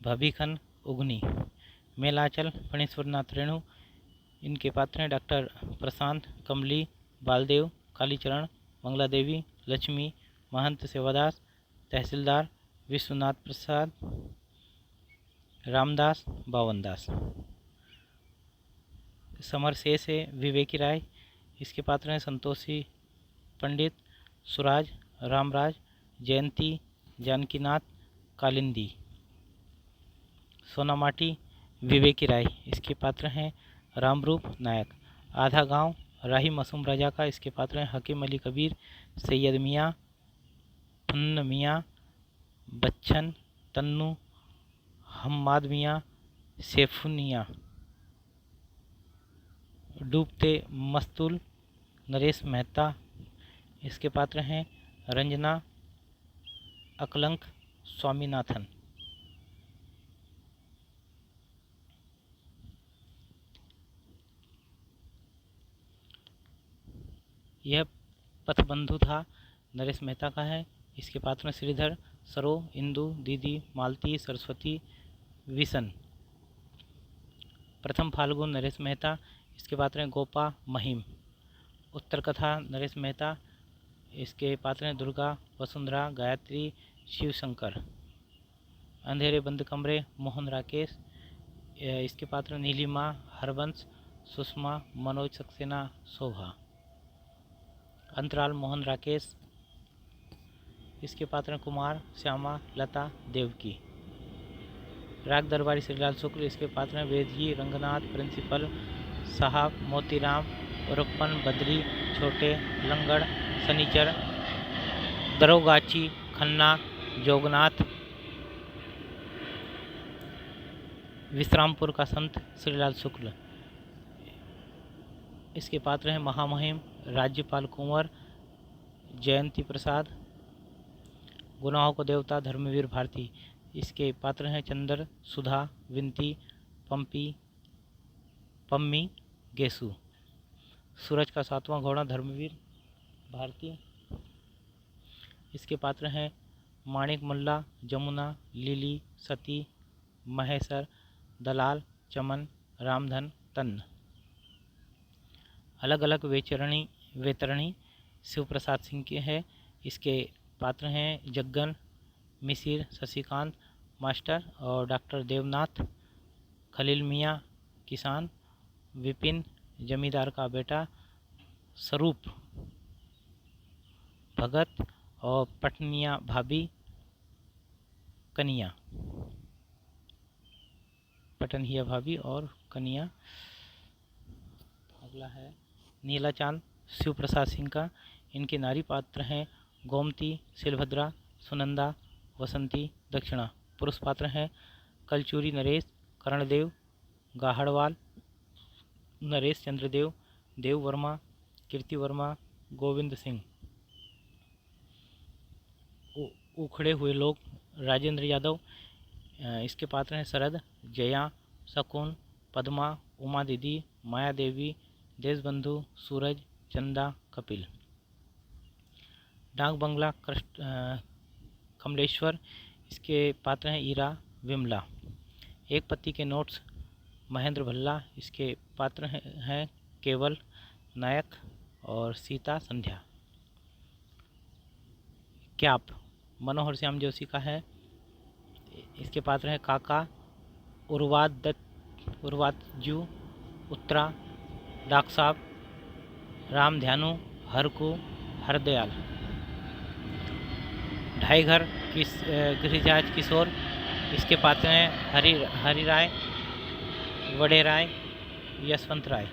भभीखन, उगनी। मेलाचल फणीश्वरनाथ रेणु, इनके पात्र हैं डॉक्टर प्रशांत, कमली, बालदेव, कालीचरण, मंगला देवी, लक्ष्मी, महंत सेवादास, तहसीलदार विश्वनाथ प्रसाद, रामदास, बावनदास। समरशेष है विवेकी राय, इसके पात्र हैं संतोषी पंडित, सुराज, रामराज, जयंती, जानकीनाथ, कालिंदी। सोनामाटी विवेकी राय, इसके पात्र हैं रामरूप नायक। आधा गांव राही मासूम राजा का, इसके पात्र हैं हकीम अली कबीर, सैयद मियाँ, फन्न मियाँ, बच्चन, तन्नू, हम्माद मियाँ, सैफुनिया। डूबते मस्तूल नरेश मेहता, इसके पात्र हैं रंजना, अकलंक, स्वामीनाथन। यह पथबंधु था, नरेश मेहता का है, इसके पात्र श्रीधर, सरो, इंदु, दीदी, मालती, सरस्वती, विसन। प्रथम फाल्गुन नरेश मेहता, इसके पात्र हैं गोपा, महिम। उत्तर कथा नरेश मेहता, इसके पात्र हैं दुर्गा, वसुंधरा, गायत्री, शिव शंकर। अंधेरे बंद कमरे मोहन राकेश, इसके पात्र नीलिमा, हरबंश, सुषमा, मनोज सक्सेना, शोभा। अंतराल मोहन राकेश, इसके पात्र कुमार, श्यामा, लता, देवकी। राग दरबारी श्रीलाल शुक्ल, इसके पात्र हैं वेदगी, रंगनाथ, प्रिंसिपल, साहब, मोतीराम, उरप्पन, बद्री, छोटे, लंगड़, सनीचर, दरोगाची, खन्ना, जोगनाथ। विश्रामपुर का संत श्रीलाल शुक्ल, इसके पात्र हैं महामहिम, राज्यपाल कुंवर, जयंती प्रसाद। गुनाहों को देवता धर्मवीर भारती, इसके पात्र हैं चंद्र, सुधा, विंती, पम्मी, गेसु। सूरज का सातवां घोड़ा धर्मवीर भारती, इसके पात्र हैं माणिक मुल्ला, जमुना, लिली, सती, महेसर, दलाल, चमन, रामधन, तन्न। अलग अलग वेतरणी शिव प्रसाद सिंह के हैं, इसके पात्र हैं जग्गन, मिसिर, शशिकांत मास्टर और डॉक्टर देवनाथ। खलील मियाँ किसान, विपिन जमींदार का बेटा, स्वरूप भगत और पटनिया भाभी कनिया, पटनिया भाभी और कनिया। अगला है नीला चांद शिव प्रसाद सिंह का, इनके नारी पात्र हैं गोमती, शिलभद्रा, सुनंदा, वसंती, दक्षिणा। पुरुष पात्र हैं कलचूरी नरेश, कर्णदेव, गाहड़वाल, नरेश चंद्रदेव, देव वर्मा, कीर्ति वर्मा, गोविंद सिंह। उखड़े हुए लोग राजेंद्र यादव, इसके पात्र हैं शरद, जया, शकुन, पद्मा, उमा दीदी, माया देवी, देशबंधु, सूरज, चंदा, कपिल। डाक बंगला कमलेश्वर, इसके पात्र हैं ईरा, विमला। एक पत्ती के नोट्स महेंद्र भल्ला, इसके पात्र हैं केवल, नायक और सीता संध्या। क्याप मनोहर श्याम जोशी का है, इसके पात्र हैं काका, उर्वातजू, उत्तरा, डाक साहब, राम ध्यानु, हरकू, हरदयाल। ढाई घर गिरिराज किशोर, इसके पात्र हैं हरि राय, वड़े राय, यशवंत राय।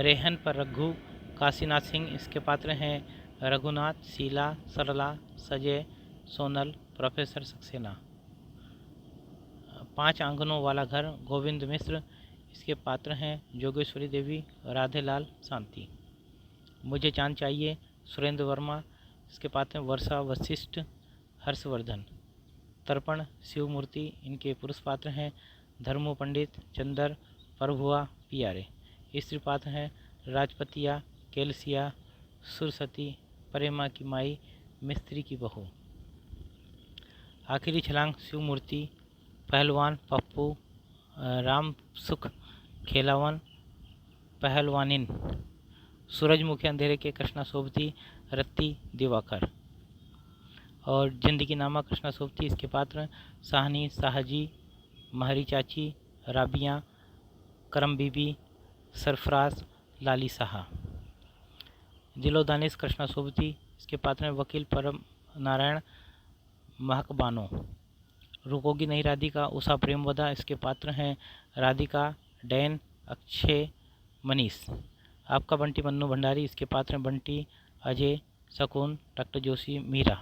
रेहन पर रघु, काशीनाथ सिंह, इसके पात्र हैं रघुनाथ, शीला, सरला, सजय, सोनल, प्रोफेसर सक्सेना। 5 आंगनों वाला घर गोविंद मिश्र, इसके पात्र हैं जोगेश्वरी देवी, राधेलाल, शांति। मुझे चांद चाहिए सुरेंद्र वर्मा, इसके पात्र हैं वर्षा, वशिष्ठ, हर्षवर्धन। तर्पण शिवमूर्ति, इनके पुरुष पात्र हैं धर्मो पंडित, चंदर, प्रभुआ, पियारे। स्त्री पात्र हैं राजपतिया, केलसिया, सुरसती, प्रेमा की माई, मिस्त्री की बहू। आखिरी छलांग शिवमूर्ति, पहलवान पप्पू, राम सुख, खेलावन, पहलवानिन। सूरजमुखी अंधेरे के कृष्णा सोबती, रत्ती, दिवाकर। और जिंदगी नामा कृष्णा सोबती, इसके पात्र साहनी, साहजी, महरी चाची, राबिया, करम बीबी, सरफराज, लाली साहा। दिलो दानिश कृष्णा सोबती, इसके पात्र हैं वकील परम नारायण, महक बानो। रुकोगी नहीं राधिका, उषा प्रेमवदा, इसके पात्र हैं राधिका, डैन, अक्षय, मनीष। आपका बंटी मन्नू भंडारी, इसके पात्र हैं बंटी, अजय, शकुन, डॉक्टर जोशी, मीरा।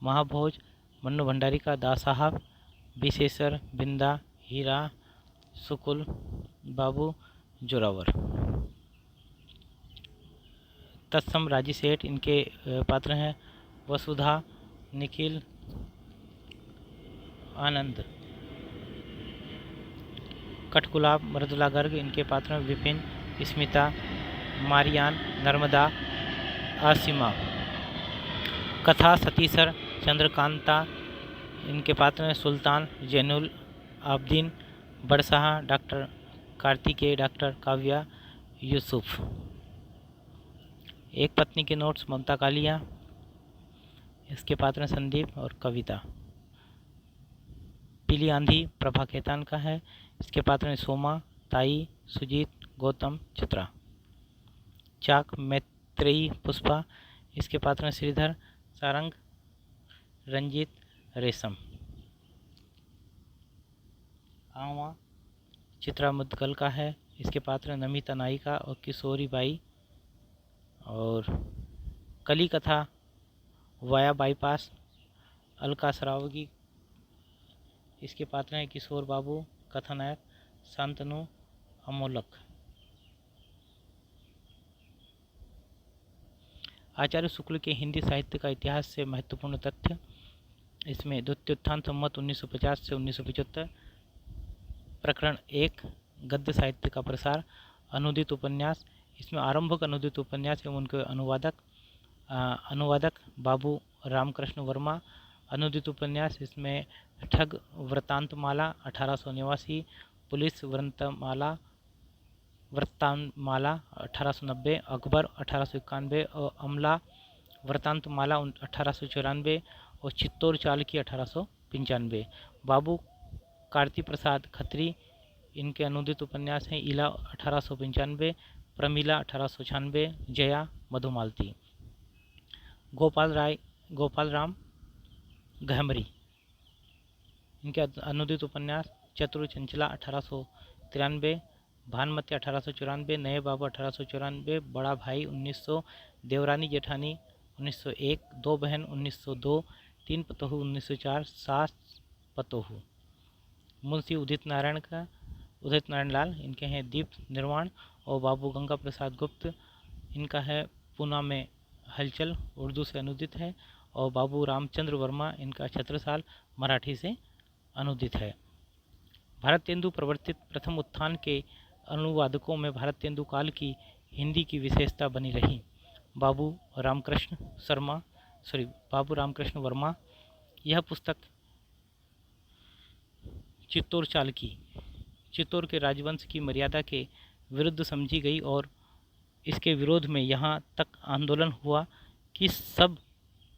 महाभोज मन्नू भंडारी का दा साहब, विशेषर, बिंदा, हीरा, सुकुल, बाबू, जोरावर। तत्सम राजी सेठ, इनके पात्र हैं वसुधा, निखिल, आनंद। कठगुलाब मृदुला गर्ग, इनके पात्र हैं विपिन, स्मिता, मारियान, नर्मदा, आसिमा। कथा सतीसर चंद्रकांता, इनके पात्र हैं सुल्तान, जैनुल आबदीन, बड़साहा, डॉक्टर कार्तिकेय, डॉक्टर काव्या, यूसुफ। एक पत्नी के नोट्स ममता कालिया, इसके पात्र हैं संदीप और कविता। पीली आंधी प्रभा खेतान का है, इसके पात्र हैं सोमा, ताई, सुजीत, गौतम, चित्रा। चाक मैत्रेयी पुष्पा, इसके पात्र हैं श्रीधर, सारंग, रंजीत, रेशम। आवा चित्रा मुदगल का है, इसके पात्र हैं नमिता नायिका और किशोरी बाई। और कली कथा वाया बाईपास, अलका सरावगी, इसके पात्र हैं किशोर बाबू, कथानायक शांतनु अमोलक। आचार्य शुक्ल के हिंदी साहित्य का इतिहास से महत्वपूर्ण तथ्य, इसमें द्वितीयोत्थान संवत 1950 से 1975। प्रकरण 1 गद्य साहित्य का प्रसार, अनुदित उपन्यास, इसमें आरंभक अनुदित उपन्यास एवं उनके अनुवादक बाबू रामकृष्ण वर्मा। अनुदित उपन्यास, इसमें ठग वृत्तांतमाला 1889, पुलिस वृत्तांतमाला 1890, अकबर 1891 और अमला वृत्तांतमाला 1894 और चित्तौर चाल की 1895। बाबू कार्ति प्रसाद खत्री, इनके अनुदित उपन्यास हैं इला 1895, प्रमिला 1896, जया, मधुमालती। गोपाल राम गहमरी, इनके अनुदित उपन्यास चतुर चंचला 1893, भानुमति 1894, नए बाबू 1894, बड़ा भाई 1900, देवरानी जेठानी 1901, दो बहन 1902, तीन पतोहू 1904, सास पतोहू। मुंशी उदित नारायण लाल, इनके हैं दीप निर्वाण। और बाबू गंगा प्रसाद गुप्त, इनका है पूना में हलचल, उर्दू से अनुदित है। और बाबू रामचंद्र वर्मा, इनका छत्रसाल, मराठी से अनुदित है। भारतेंदु प्रवर्तित प्रथम उत्थान के अनुवादकों में भारतेंदु काल की हिंदी की विशेषता बनी रही। बाबू रामकृष्ण वर्मा। यह पुस्तक चित्तौर चाल की, चित्तौर के राजवंश की मर्यादा के विरुद्ध समझी गई और इसके विरोध में यहाँ तक आंदोलन हुआ कि सब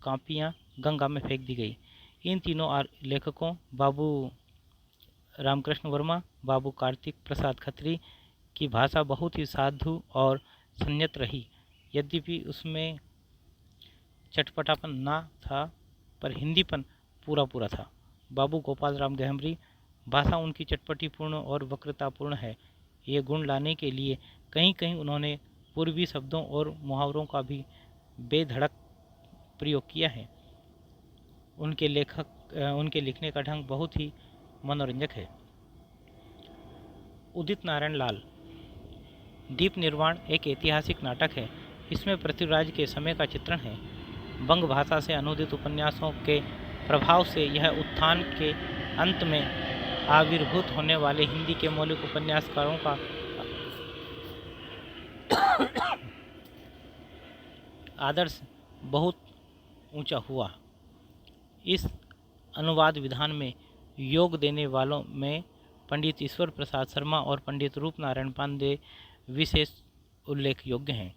कापियाँ गंगा में फेंक दी गई। इन तीनों लेखकों बाबू रामकृष्ण वर्मा, बाबू कार्तिक प्रसाद खत्री की भाषा बहुत ही साधु और संयत रही। यद्यपि उसमें चटपटापन ना था, पर हिंदीपन पूरा था। बाबू गोपाल राम गहमरी, भाषा उनकी चटपटीपूर्ण और वक्रतापूर्ण है। ये गुण लाने के लिए कहीं कहीं उन्होंने पूर्वी शब्दों और मुहावरों का भी बेधड़क प्रयोग किया है। उनके लिखने का ढंग बहुत ही मनोरंजक है। उदित नारायण लाल, दीप निर्वाण एक ऐतिहासिक नाटक है। इसमें पृथ्वीराज के समय का चित्रण है। बंग भाषा से अनुदित उपन्यासों के प्रभाव से यह उत्थान के अंत में आविर्भूत होने वाले हिंदी के मौलिक उपन्यासकारों का आदर्श बहुत ऊंचा हुआ। इस अनुवाद विधान में योग देने वालों में पंडित ईश्वर प्रसाद शर्मा और पंडित रूप नारायण पांडे विशेष उल्लेख योग्य हैं।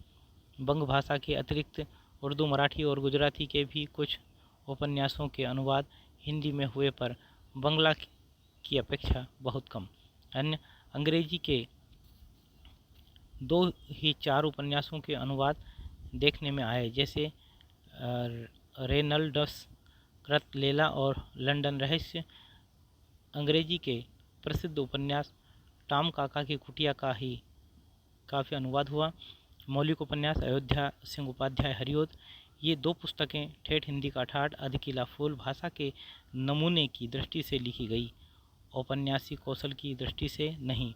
बंग भाषा के अतिरिक्त उर्दू, मराठी और गुजराती के भी कुछ उपन्यासों के अनुवाद हिंदी में हुए, पर बंगला की अपेक्षा बहुत कम। अन्य अंग्रेजी के 2 ही 4 उपन्यासों के अनुवाद देखने में आए, जैसे रेनल्ड्स कृत लेला और लंदन रहस्य। अंग्रेजी के प्रसिद्ध उपन्यास टॉम काका की कुटिया का ही काफ़ी अनुवाद हुआ। मौलिक उपन्यास अयोध्या सिंह उपाध्याय हरिओद। ये 2 पुस्तकें ठेठ हिंदी का ठाठ अधकिला फूल भाषा के नमूने की दृष्टि से लिखी गई, औपन्यासिक कौशल की दृष्टि से नहीं।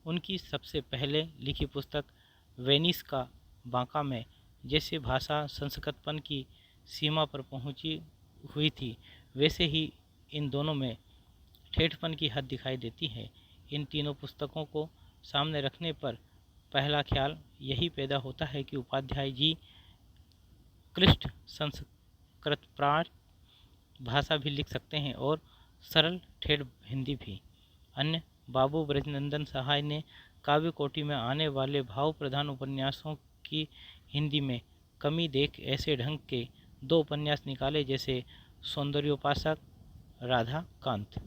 उनकी सबसे पहले लिखी पुस्तक वेनिस का बांका में जैसे भाषा संस्कृतपन की सीमा पर पहुंची हुई थी, वैसे ही इन दोनों में ठेठपन की हद दिखाई देती है। इन तीनों पुस्तकों को सामने रखने पर पहला ख्याल यही पैदा होता है कि उपाध्याय जी क्लिष्ट संस्कृत प्राण भाषा भी लिख सकते हैं और सरल ठेठ हिंदी भी। अन्य बाबू ब्रजनंदन सहाय ने काव्य कोटि में आने वाले भाव प्रधान उपन्यासों की हिंदी में कमी देख ऐसे ढंग के 2 उपन्यास निकाले जैसे सौंदर्योपासक, राधा कांत।